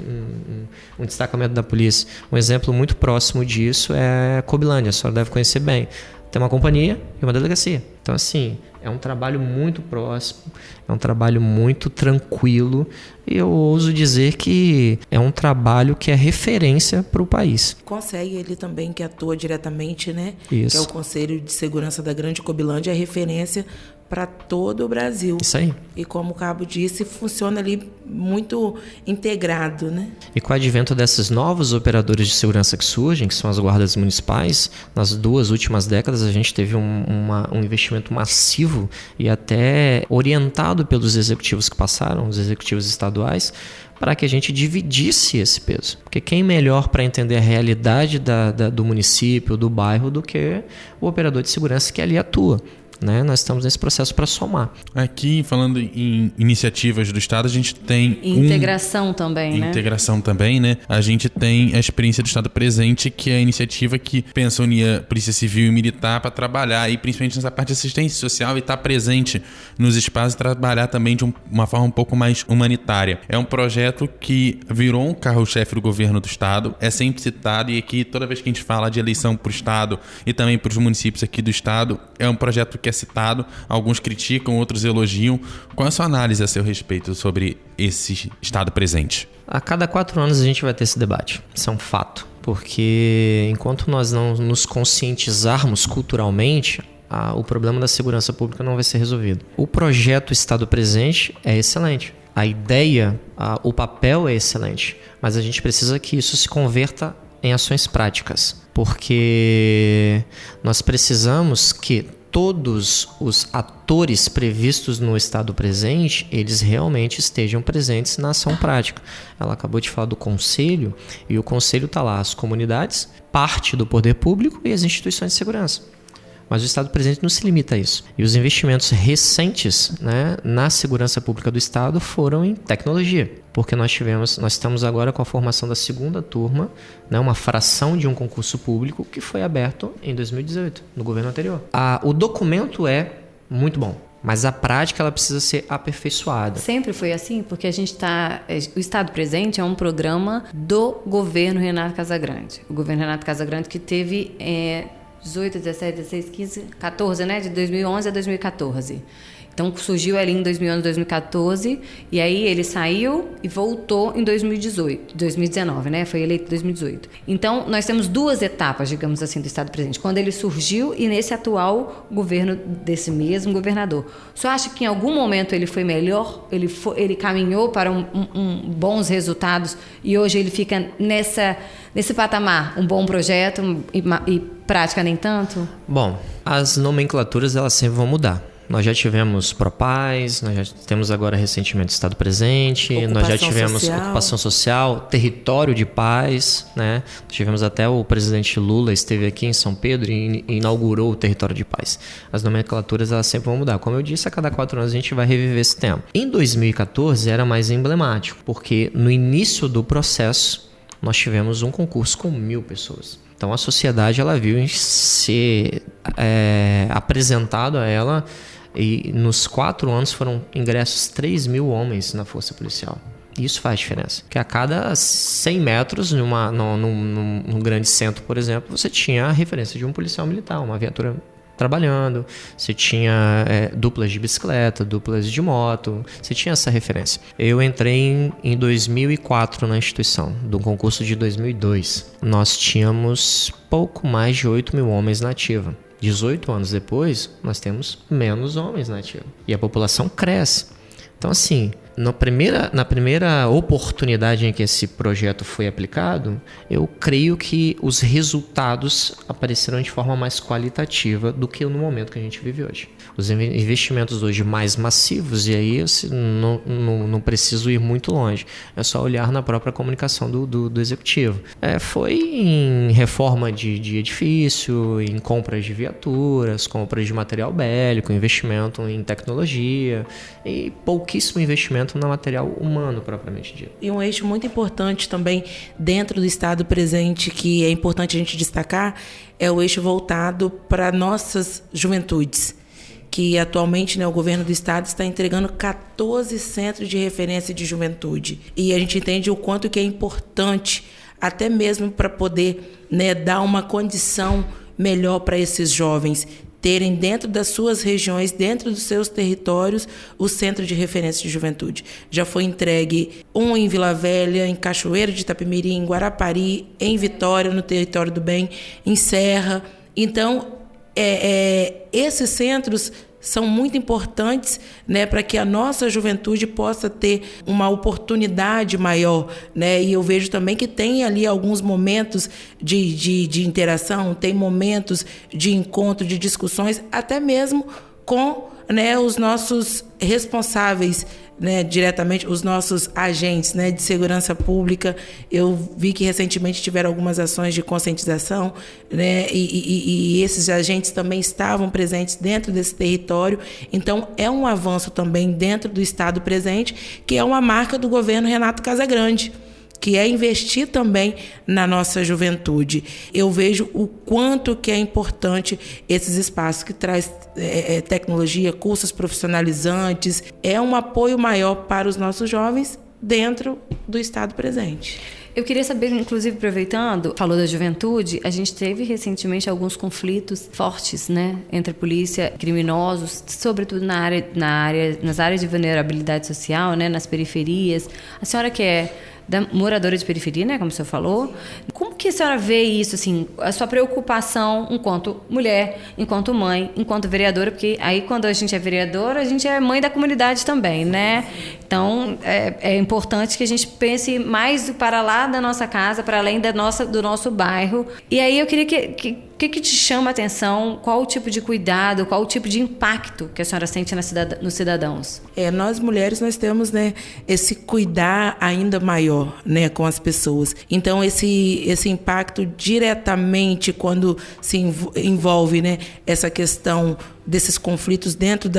destacamento da polícia. Um exemplo muito próximo disso é Cobilândia, a senhora deve conhecer bem. Tem uma companhia e uma delegacia. Então, assim, é um trabalho muito próximo, é um trabalho muito tranquilo e eu ouso dizer que é um trabalho que é referência para o país. Consegue ele também, que atua diretamente, né? Isso. Que é o Conselho de Segurança da Grande Cobilândia, é referência para todo o Brasil. Isso aí. E como o Cabo disse, funciona ali muito integrado, né? E com o advento desses novos operadores de segurança que surgem, que são as guardas municipais, nas 2 últimas décadas a gente teve um investimento massivo incisivo e até orientado pelos executivos que passaram, os executivos estaduais, para que a gente dividisse esse peso. Porque quem melhor para entender a realidade do município, do bairro, do que o operador de segurança que ali atua. Né? Nós estamos nesse processo para somar. Aqui, falando em iniciativas do Estado, a gente tem... Integração também, né? Integração também, né? A gente tem a experiência do Estado presente, que é a iniciativa que pensa unir a Polícia Civil e Militar para trabalhar, e principalmente nessa parte de assistência social, e estar presente nos espaços e trabalhar também de uma forma um pouco mais humanitária. É um projeto que virou um carro-chefe do governo do Estado, é sempre citado, e aqui toda vez que a gente fala de eleição para o Estado e também para os municípios aqui do Estado, é um projeto que é citado, alguns criticam, outros elogiam. Qual é a sua análise a seu respeito sobre esse Estado presente? A cada 4 anos a gente vai ter esse debate, isso é um fato, porque enquanto nós não nos conscientizarmos culturalmente, o problema da segurança pública não vai ser resolvido. O projeto Estado Presente é excelente, a ideia, o papel é excelente, mas a gente precisa que isso se converta em ações práticas, porque nós precisamos que todos os atores previstos no Estado presente, eles realmente estejam presentes na ação prática. Ela acabou de falar do Conselho, e o Conselho está lá, as comunidades, parte do poder público e as instituições de segurança. Mas o Estado presente não se limita a isso. E os investimentos recentes, né, na segurança pública do Estado foram em tecnologia. Porque nós estamos agora com a formação da segunda turma, né, uma fração de um concurso público que foi aberto em 2018, no governo anterior. O documento é muito bom, mas a prática ela precisa ser aperfeiçoada. Sempre foi assim, porque o Estado Presente é um programa do governo Renato Casagrande. O governo Renato Casagrande que teve 18, 17, 16, 15, 14, né? De 2011 a 2014. Então, surgiu ali em 2011, 2014, e aí ele saiu e voltou em 2019, né? Foi eleito em 2018. Então, nós temos 2 etapas, digamos assim, do Estado Presente. Quando ele surgiu e nesse atual governo desse mesmo governador. O senhor acha que em algum momento ele foi melhor? Ele caminhou para bons resultados e hoje ele fica nesse patamar? Um bom projeto e prática nem tanto? Bom, as nomenclaturas elas sempre vão mudar. Nós já tivemos PROPAS, nós já temos agora recentemente Estado Presente, nós já tivemos ocupação social, território de paz, né? Nós tivemos até o presidente Lula esteve aqui em São Pedro e inaugurou o território de paz. As nomenclaturas elas sempre vão mudar. Como eu disse, a cada 4 anos a gente vai reviver esse tema. Em 2014 era mais emblemático, porque no início do processo nós tivemos um concurso com 1.000 pessoas. Então a sociedade ela viu ser apresentado a ela, e nos 4 anos foram ingressos 3.000 homens na força policial. Isso faz diferença. Porque a cada 100 metros, num grande centro, por exemplo, você tinha a referência de um policial militar, uma viatura trabalhando, você tinha duplas de bicicleta, duplas de moto, você tinha essa referência. Eu entrei em 2004 na instituição, do concurso de 2002. Nós tínhamos pouco mais de 8.000 homens na ativa. 18 anos depois, nós temos menos homens na ativa. E a população cresce. Então, assim, na primeira oportunidade em que esse projeto foi aplicado, eu creio que os resultados apareceram de forma mais qualitativa do que no momento que a gente vive hoje. Os investimentos hoje mais massivos, e aí eu não preciso ir muito longe, é só olhar na própria comunicação do executivo. Foi em reforma de edifício, em compras de viaturas, compras de material bélico, investimento em tecnologia e pouquíssimo investimento no material humano propriamente dito. E um eixo muito importante também dentro do Estado Presente, que é importante a gente destacar, é o eixo voltado para nossas juventudes, que atualmente, né, o governo do Estado está entregando 14 centros de referência de juventude. E a gente entende o quanto que é importante, até mesmo para poder, né, dar uma condição melhor para esses jovens, terem dentro das suas regiões, dentro dos seus territórios, o centro de referência de juventude. Já foi entregue um em Vila Velha, em Cachoeiro de Itapemirim, em Guarapari, em Vitória, no Território do Bem, em Serra. Então, esses centros são muito importantes, né, para que a nossa juventude possa ter uma oportunidade maior, né? E eu vejo também que tem ali alguns momentos de interação, tem momentos de encontro, de discussões, até mesmo com né, os nossos responsáveis, né, diretamente, os nossos agentes, né, de segurança pública. Eu vi que recentemente tiveram algumas ações de conscientização, né, e esses agentes também estavam presentes dentro desse território. Então, é um avanço também dentro do Estado presente, que é uma marca do governo Renato Casagrande, que é investir também na nossa juventude. Eu vejo o quanto que é importante esses espaços que traz tecnologia, cursos profissionalizantes, é um apoio maior para os nossos jovens dentro do Estado presente. Eu queria saber, inclusive, aproveitando, falou da juventude, a gente teve recentemente alguns conflitos fortes, né, entre polícia e criminosos, sobretudo nas áreas de vulnerabilidade social, né, nas periferias. A senhora que é moradora de periferia, né, como o senhor falou, como que a senhora vê isso, assim, a sua preocupação enquanto mulher, enquanto mãe, enquanto vereadora, porque aí quando a gente é vereadora, a gente é mãe da comunidade também, né? Então, é importante que a gente pense mais para lá da nossa casa, para além do nosso bairro. E aí eu queria que te chama a atenção, qual o tipo de cuidado, qual o tipo de impacto que a senhora sente nos cidadãos? Nós mulheres, nós temos, né, esse cuidar ainda maior, né, com as pessoas. Então, esse impacto diretamente quando se envolve, né, essa questão desses conflitos dentro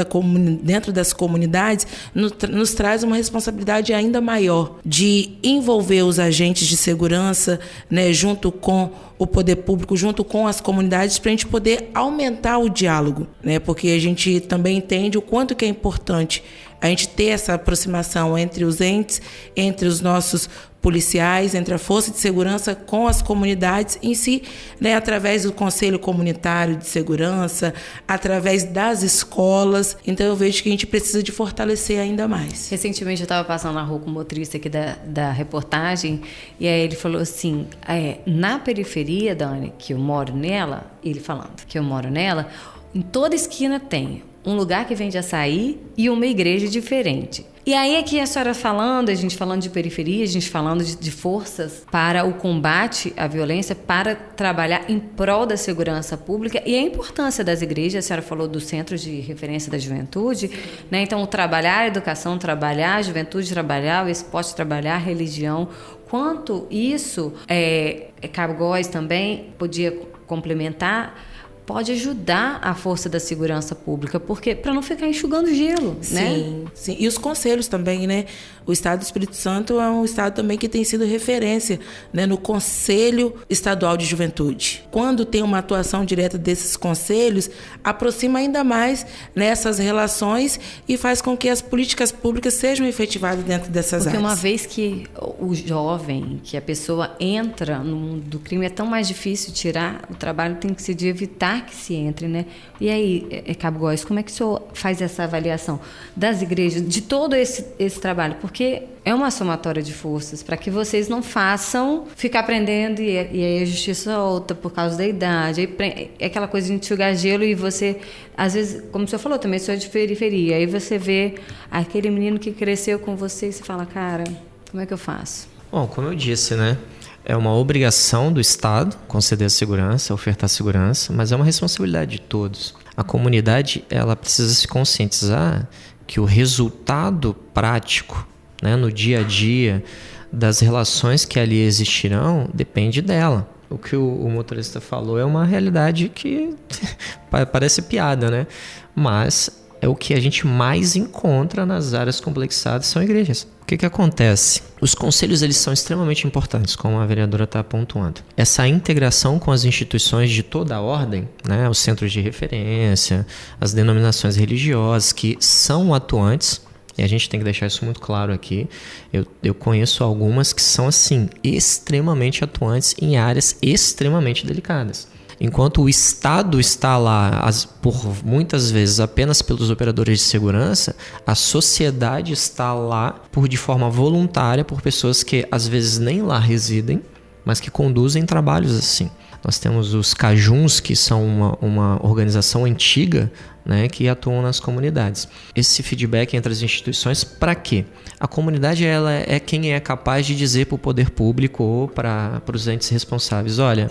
das comunidades, nos traz uma responsabilidade ainda maior de envolver os agentes de segurança, né, junto com o poder público, junto com as comunidades, para a gente poder aumentar o diálogo, né, porque a gente também entende o quanto que é importante a gente ter essa aproximação entre os entes, entre os nossos policiais, entre a força de segurança com as comunidades em si, né, através do Conselho Comunitário de Segurança, através das escolas. Então eu vejo que a gente precisa de fortalecer ainda mais. Recentemente eu estava passando na rua com o motorista aqui da reportagem, e aí ele falou assim, na periferia, Dani, que eu moro nela, ele falando que eu moro nela, em toda esquina tem um lugar que vende açaí e uma igreja diferente. E aí aqui a senhora falando, a gente falando de periferia, a gente falando de forças para o combate à violência, para trabalhar em prol da segurança pública e a importância das igrejas. A senhora falou dos centros de referência da juventude, né? Então, trabalhar a educação, trabalhar a juventude, trabalhar o esporte, trabalhar a religião. Quanto isso, Cabo Góes também podia complementar, pode ajudar a força da segurança pública, porque para não ficar enxugando gelo, né? Sim. E os conselhos também, né? O Estado do Espírito Santo é um estado também que tem sido referência, né, no Conselho Estadual de Juventude. Quando tem uma atuação direta desses conselhos, aproxima ainda mais nessas relações e faz com que as políticas públicas sejam efetivadas dentro dessas áreas. Porque uma vez que o jovem, que a pessoa entra no mundo do crime, é tão mais difícil tirar, o trabalho tem que ser de evitar que se entre, né? E aí, Cabo Góes, como é que o senhor faz essa avaliação das igrejas, de todo esse trabalho? Porque é uma somatória de forças para que vocês não façam ficar prendendo e aí a justiça volta por causa da idade. Aí é aquela coisa de enxugar gelo e você, às vezes, como o senhor falou, também sou de periferia. Aí você vê aquele menino que cresceu com você e você fala, cara, como é que eu faço? Bom, como eu disse, né? É uma obrigação do Estado conceder a segurança, ofertar segurança, mas é uma responsabilidade de todos. A comunidade, ela precisa se conscientizar que o resultado prático, né, no dia a dia das relações que ali existirão depende dela. O que o motorista falou é uma realidade que parece piada, né? Mas é o que a gente mais encontra nas áreas complexadas, são igrejas. O que acontece? Os conselhos, eles são extremamente importantes, como a vereadora está pontuando. Essa integração com as instituições de toda a ordem, né, os centros de referência, as denominações religiosas que são atuantes, e a gente tem que deixar isso muito claro aqui. Eu conheço algumas que são, assim, extremamente atuantes em áreas extremamente delicadas. Enquanto o Estado está lá, por muitas vezes, apenas pelos operadores de segurança, a sociedade está lá de forma voluntária por pessoas que, às vezes, nem lá residem, mas que conduzem trabalhos assim. Nós temos os cajuns, que são uma organização antiga, né, que atuam nas comunidades. Esse feedback entre as instituições, para quê? A comunidade, ela é quem é capaz de dizer para o poder público ou para os entes responsáveis, olha,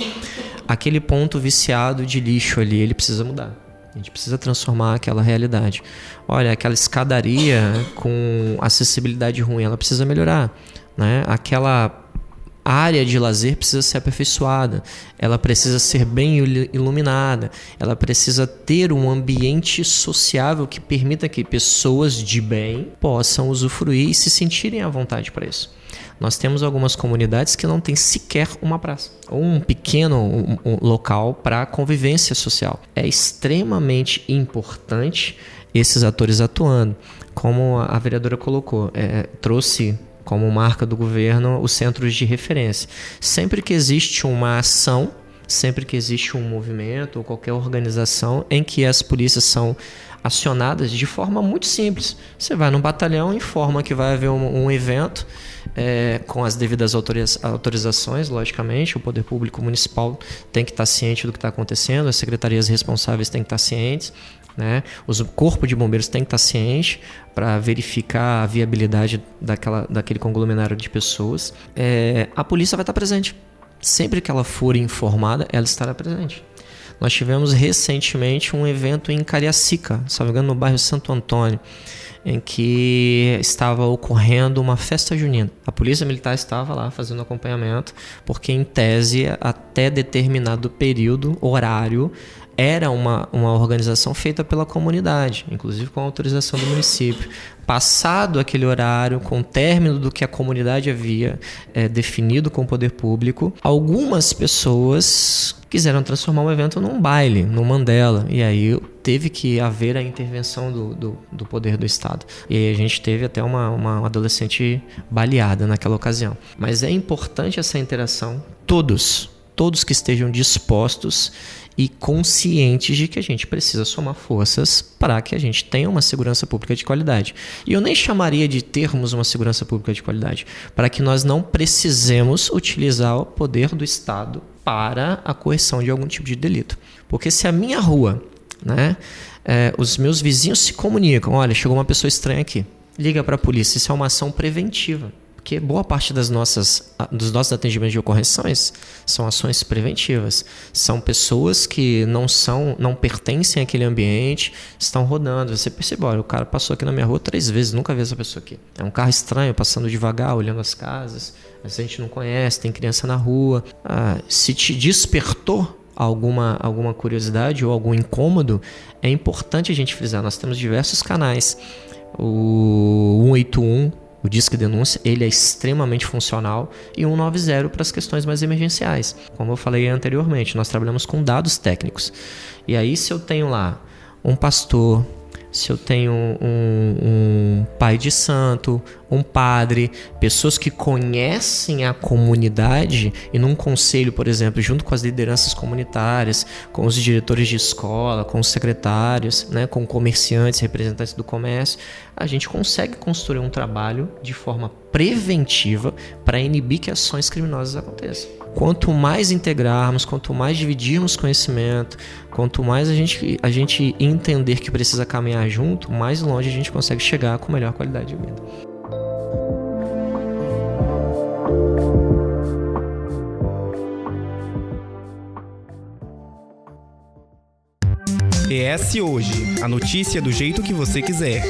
aquele ponto viciado de lixo ali, ele precisa mudar. A gente precisa transformar aquela realidade. Olha, aquela escadaria com acessibilidade ruim, ela precisa melhorar, né? Aquela área de lazer precisa ser aperfeiçoada, ela precisa ser bem iluminada, ela precisa ter um ambiente sociável que permita que pessoas de bem possam usufruir e se sentirem à vontade para isso. Nós temos algumas comunidades que não têm sequer uma praça ou um pequeno local para convivência social. É extremamente importante esses atores atuando, como a vereadora colocou, trouxe como marca do governo os centros de referência. Sempre que existe uma ação, sempre que existe um movimento ou qualquer organização em que as polícias são acionadas de forma muito simples. Você vai num batalhão, informa que vai haver um evento com as devidas autorizações, logicamente. O poder público municipal tem que estar ciente do que está acontecendo, as secretarias responsáveis têm que estar cientes, né? O corpo de bombeiros tem que estar ciente para verificar a viabilidade daquele conglomerado de pessoas. A polícia vai estar presente. Sempre que ela for informada, ela estará presente. Nós tivemos recentemente um evento em Cariacica, se não me engano, no bairro Santo Antônio, em que estava ocorrendo uma festa junina. A polícia militar estava lá fazendo acompanhamento, porque em tese, até determinado período, horário, era uma organização feita pela comunidade, inclusive com a autorização do município. Passado aquele horário, com o término do que a comunidade havia definido com o poder público, algumas pessoas quiseram transformar o evento num baile, num Mandela, e aí teve que haver a intervenção do poder do Estado. E aí a gente teve até uma adolescente baleada naquela ocasião. Mas é importante essa interação, todos que estejam dispostos e conscientes de que a gente precisa somar forças para que a gente tenha uma segurança pública de qualidade. E eu nem chamaria de termos uma segurança pública de qualidade, para que nós não precisemos utilizar o poder do Estado para a coerção de algum tipo de delito. Porque se a minha rua, né, os meus vizinhos se comunicam, olha, chegou uma pessoa estranha aqui, liga para a polícia, isso é uma ação preventiva. Porque boa parte dos nossos atendimentos de ocorrências são ações preventivas. São pessoas que não pertencem àquele ambiente, estão rodando. Você percebe, olha, o cara passou aqui na minha rua 3 vezes, nunca vi essa pessoa aqui. É um carro estranho, passando devagar, olhando as casas. A gente não conhece, tem criança na rua. Se te despertou alguma curiosidade ou algum incômodo, é importante a gente frisar. Nós temos diversos canais. O 181, o Disque Denúncia, ele é extremamente funcional, e 190 para as questões mais emergenciais. Como eu falei anteriormente, nós trabalhamos com dados técnicos. E aí, se eu tenho lá um pastor, se eu tenho um pai de santo, um padre, pessoas que conhecem a comunidade, e num conselho, por exemplo, junto com as lideranças comunitárias, com os diretores de escola, com os secretários, né, com comerciantes, representantes do comércio, a gente consegue construir um trabalho de forma preventiva para inibir que ações criminosas aconteçam. Quanto mais integrarmos, quanto mais dividirmos conhecimento, quanto mais a gente entender que precisa caminhar junto, mais longe a gente consegue chegar com melhor qualidade de vida. ES Hoje, a notícia do jeito que você quiser.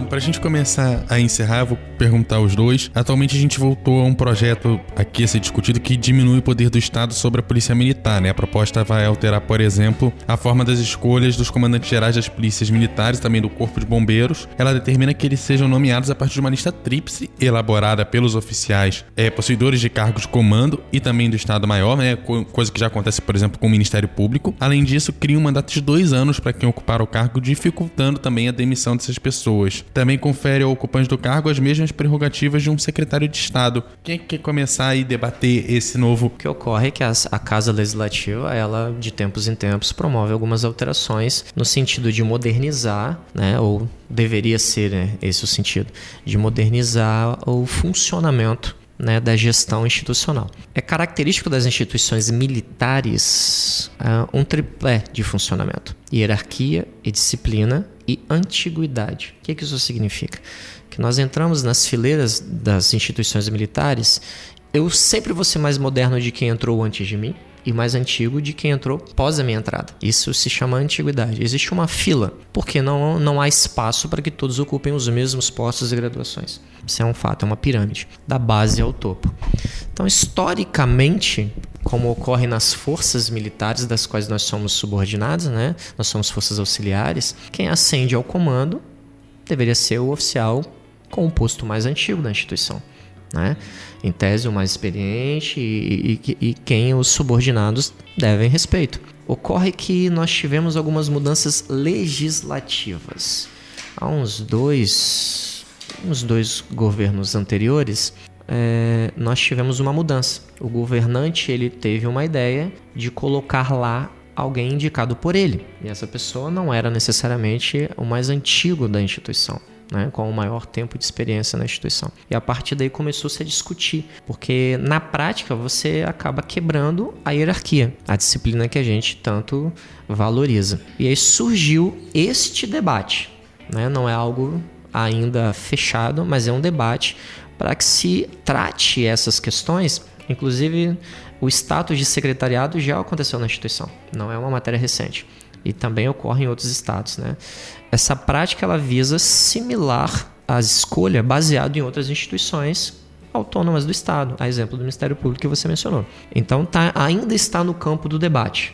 Para a gente começar a encerrar, eu vou perguntar aos dois. Atualmente a gente voltou a um projeto aqui a ser discutido que diminui o poder do Estado sobre a polícia militar, né? A proposta vai alterar, por exemplo, a forma das escolhas dos comandantes gerais das polícias militares e também do corpo de bombeiros. Ela determina que eles sejam nomeados a partir de uma lista tríplice elaborada pelos oficiais possuidores de cargos de comando e também do Estado-Maior, né? Coisa que já acontece, por exemplo, com o Ministério Público. Além disso, cria um mandato de 2 anos para quem ocupar o cargo, dificultando também a demissão dessas pessoas. Também confere ao ocupante do cargo as mesmas prerrogativas de um secretário de Estado. Quem quer começar a debater esse novo? O que ocorre é que a Casa Legislativa, ela de tempos em tempos promove algumas alterações no sentido de modernizar, né, ou deveria ser, né, esse o sentido, de modernizar o funcionamento, né, da gestão institucional. É característico das instituições militares um triplé de funcionamento: hierarquia e disciplina e antiguidade. O que isso significa? Que nós entramos nas fileiras das instituições militares, eu sempre vou ser mais moderno de quem entrou antes de mim e mais antigo de quem entrou pós a minha entrada. Isso se chama antiguidade. Existe uma fila, porque não há espaço para que todos ocupem os mesmos postos e graduações. Isso é um fato, é uma pirâmide, da base ao topo. Então, historicamente, como ocorre nas forças militares das quais nós somos subordinados, né? Nós somos forças auxiliares, quem ascende ao comando deveria ser o oficial com o posto mais antigo da instituição, né? Em tese, o mais experiente e quem os subordinados devem respeito. Ocorre que nós tivemos algumas mudanças legislativas. Há uns dois governos anteriores, nós tivemos uma mudança. O governante ele teve uma ideia de colocar lá alguém indicado por ele. E essa pessoa não era necessariamente o mais antigo da instituição, né, com o maior tempo de experiência na instituição. E a partir daí começou-se a discutir, porque na prática você acaba quebrando a hierarquia, a disciplina que a gente tanto valoriza. E aí surgiu este debate, né? Não é algo ainda fechado, mas é um debate para que se trate essas questões. Inclusive, o status de secretariado já aconteceu na instituição, não é uma matéria recente. E também ocorre em outros estados, né? Essa prática ela visa similar à escolha baseada em outras instituições autônomas do Estado, a exemplo do Ministério Público que você mencionou. Então ainda está no campo do debate.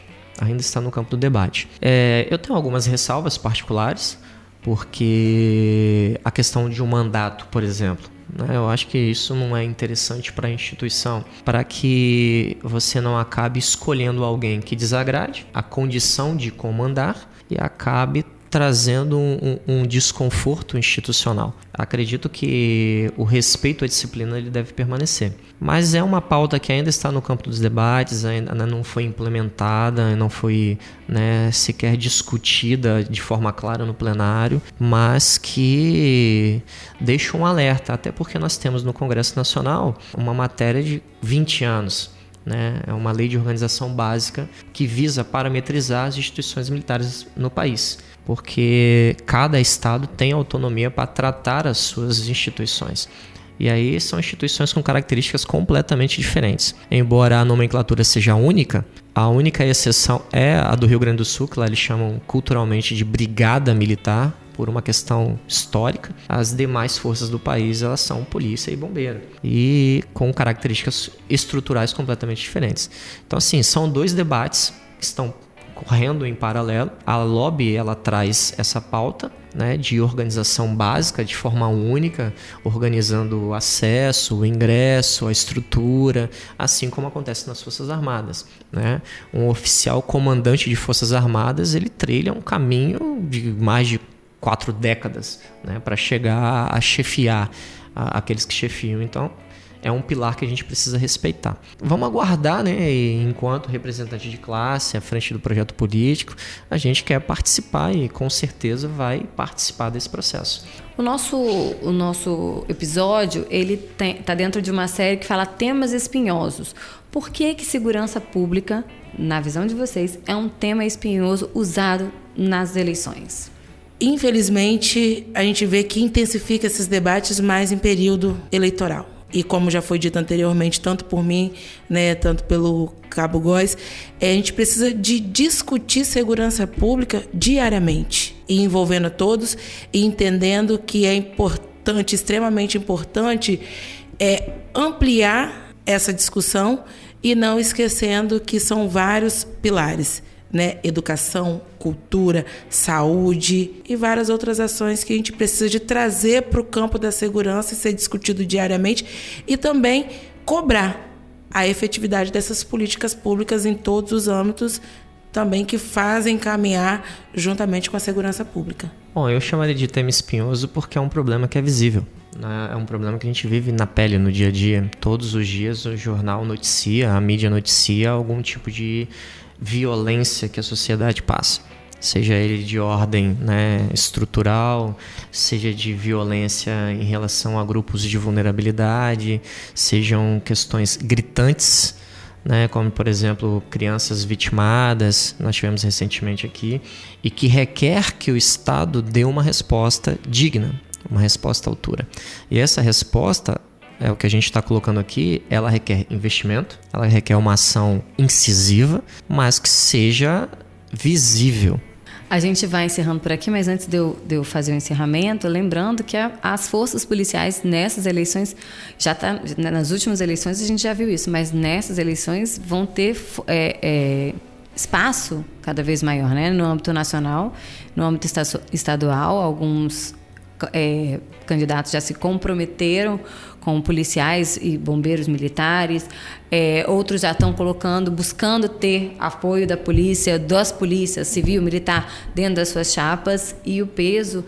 Eu tenho algumas ressalvas particulares, porque a questão de um mandato, por exemplo, né? Eu acho que isso não é interessante para a instituição, para que você não acabe escolhendo alguém que desagrade a condição de comandar e acabe trazendo um desconforto institucional. Acredito que o respeito à disciplina ele deve permanecer. Mas é uma pauta que ainda está no campo dos debates, ainda não foi implementada, não foi, né, sequer discutida de forma clara no plenário, mas que deixa um alerta, até porque nós temos no Congresso Nacional uma matéria de 20 anos. Né? É uma lei de organização básica que visa parametrizar as instituições militares no país, porque cada estado tem autonomia para tratar as suas instituições. E aí são instituições com características completamente diferentes. Embora a nomenclatura seja única, a única exceção é a do Rio Grande do Sul, que lá eles chamam culturalmente de brigada militar, por uma questão histórica. As demais forças do país elas são polícia e bombeiro, e com características estruturais completamente diferentes. Então, assim, são dois debates que estão correndo em paralelo. A LOB ela traz essa pauta, né, de organização básica, de forma única, organizando o acesso, o ingresso, a estrutura, assim como acontece nas Forças Armadas, né? Um oficial comandante de Forças Armadas ele trilha um caminho de mais de 4 décadas, né, para chegar a chefiar aqueles que chefiam. Então, é um pilar que a gente precisa respeitar. Vamos aguardar, né? E enquanto representante de classe, à frente do projeto político, a gente quer participar e com certeza vai participar desse processo. O nosso episódio, ele tá dentro de uma série que fala temas espinhosos. Por que segurança pública, na visão de vocês, é um tema espinhoso usado nas eleições? Infelizmente, a gente vê que intensifica esses debates mais em período eleitoral. E como já foi dito anteriormente, tanto por mim, né, tanto pelo Cabo Góes, a gente precisa de discutir segurança pública diariamente, e envolvendo a todos, e entendendo que é importante, extremamente importante, ampliar essa discussão e não esquecendo que são vários pilares, né? Educação, cultura, saúde e várias outras ações que a gente precisa de trazer para o campo da segurança e ser discutido diariamente, e também cobrar a efetividade dessas políticas públicas em todos os âmbitos também que fazem caminhar juntamente com a segurança pública. Bom, eu chamaria de tema espinhoso porque é um problema que é visível, né? É um problema que a gente vive na pele, no dia a dia. Todos os dias o jornal noticia, a mídia noticia algum tipo de violência que a sociedade passa, seja ele de ordem, né, estrutural, seja de violência em relação a grupos de vulnerabilidade, sejam questões gritantes, né, como por exemplo crianças vitimadas, nós tivemos recentemente aqui, e que requer que o Estado dê uma resposta digna, uma resposta à altura. E essa resposta, é o que a gente está colocando aqui, ela requer investimento, ela requer uma ação incisiva, mas que seja visível. A gente vai encerrando por aqui, mas antes de eu fazer o encerramento, lembrando que as forças policiais nessas eleições, nas últimas eleições a gente já viu isso, mas nessas eleições vão ter espaço cada vez maior, né? No âmbito nacional, no âmbito estadual, alguns candidatos já se comprometeram com policiais e bombeiros militares, outros já estão buscando ter apoio da polícia, das polícias civil, militar, dentro das suas chapas, e o peso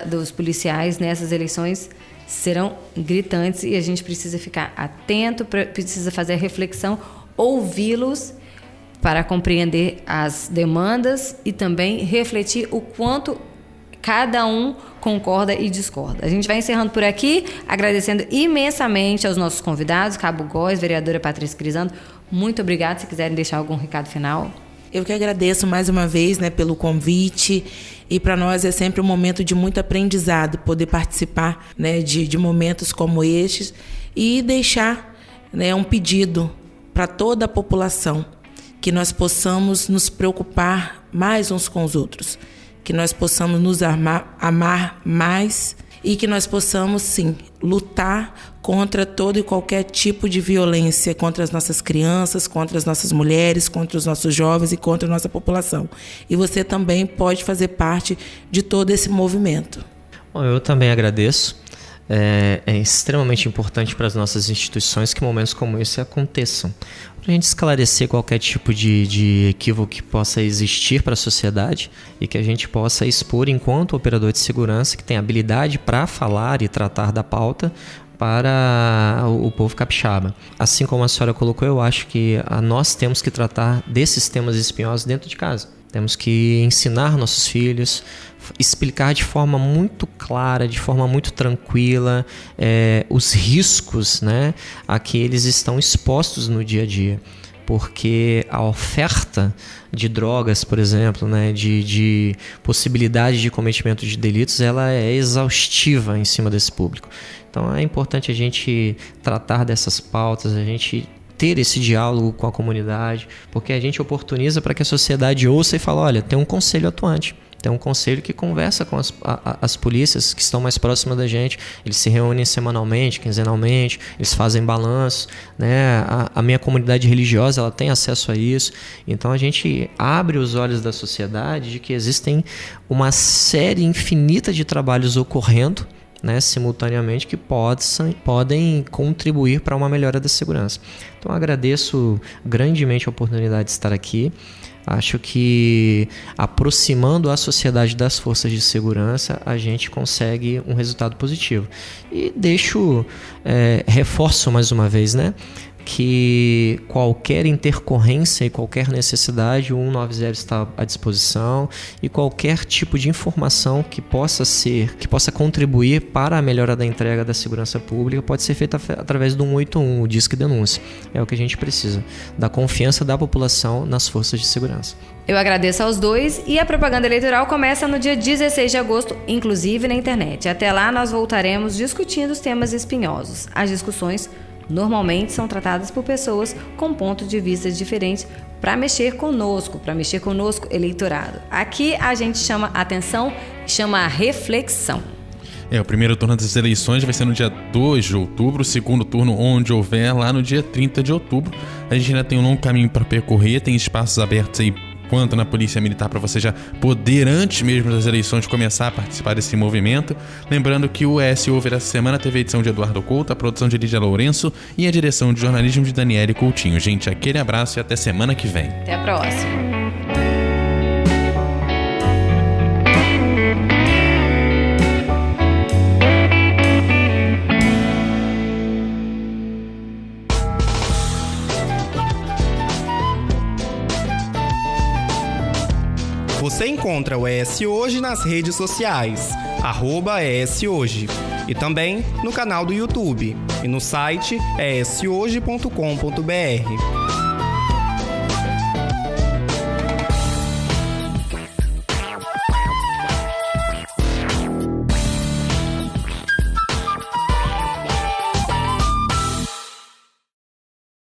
dos policiais nessas eleições serão gritantes, e a gente precisa ficar atento, precisa fazer a reflexão, ouvi-los para compreender as demandas e também refletir o quanto cada um concorda e discorda. A gente vai encerrando por aqui, agradecendo imensamente aos nossos convidados, Cabo Góes, vereadora Patrícia Crisanto. Muito obrigada. Se quiserem deixar algum recado final. Eu que agradeço mais uma vez, né, pelo convite. E para nós é sempre um momento de muito aprendizado poder participar, né, de momentos como estes e deixar, né, um pedido para toda a população, que nós possamos nos preocupar mais uns com os outros, que nós possamos nos amar mais e que nós possamos, sim, lutar contra todo e qualquer tipo de violência contra as nossas crianças, contra as nossas mulheres, contra os nossos jovens e contra a nossa população. E você também pode fazer parte de todo esse movimento. Bom, eu também agradeço. É extremamente importante para as nossas instituições que momentos como esse aconteçam, para a gente esclarecer qualquer tipo de equívoco que possa existir para a sociedade e que a gente possa expor enquanto operador de segurança que tem habilidade para falar e tratar da pauta para o povo capixaba. Assim como a senhora colocou, eu acho que nós temos que tratar desses temas espinhosos dentro de casa. Temos que ensinar nossos filhos, explicar de forma muito clara, de forma muito tranquila, os riscos, né, a que eles estão expostos no dia a dia. Porque a oferta de drogas, por exemplo, né, de possibilidade de cometimento de delitos, ela é exaustiva em cima desse público. Então é importante a gente tratar dessas pautas, a gente ter esse diálogo com a comunidade, porque a gente oportuniza para que a sociedade ouça e fale, olha, tem um conselho atuante, tem um conselho que conversa com as polícias que estão mais próximas da gente, eles se reúnem semanalmente, quinzenalmente, eles fazem balanço, né? A minha comunidade religiosa, ela tem acesso a isso, então a gente abre os olhos da sociedade de que existem uma série infinita de trabalhos ocorrendo, né, simultaneamente, que podem contribuir para uma melhora da segurança. Então agradeço grandemente a oportunidade de estar aqui. Acho que aproximando a sociedade das forças de segurança, a gente consegue um resultado positivo. E reforço mais uma vez, né, que qualquer intercorrência e qualquer necessidade, o 190 está à disposição, e qualquer tipo de informação que possa contribuir para a melhora da entrega da segurança pública pode ser feita através do 181, o Disque Denúncia. É o que a gente precisa, da confiança da população nas forças de segurança. Eu agradeço aos dois, e a propaganda eleitoral começa no dia 16 de agosto, inclusive na internet. Até lá nós voltaremos discutindo os temas espinhosos. As discussões normalmente são tratadas por pessoas com pontos de vista diferentes para mexer conosco, eleitorado. Aqui a gente chama a atenção, chama a reflexão. O primeiro turno das eleições vai ser no dia 2 de outubro, o segundo turno, onde houver, lá no dia 30 de outubro. A gente ainda tem um longo caminho para percorrer, tem espaços abertos aí quanto na Polícia Militar para você já poder, antes mesmo das eleições, começar a participar desse movimento. Lembrando que o ES Over essa semana teve a edição de Eduardo Couto, a produção de Lídia Lourenço e a direção de jornalismo de Daniele Coutinho. Gente, aquele abraço e até semana que vem. Até a próxima. Você encontra o ES Hoje nas redes sociais, @ESHoje, e também no canal do YouTube e no site eshoje.com.br.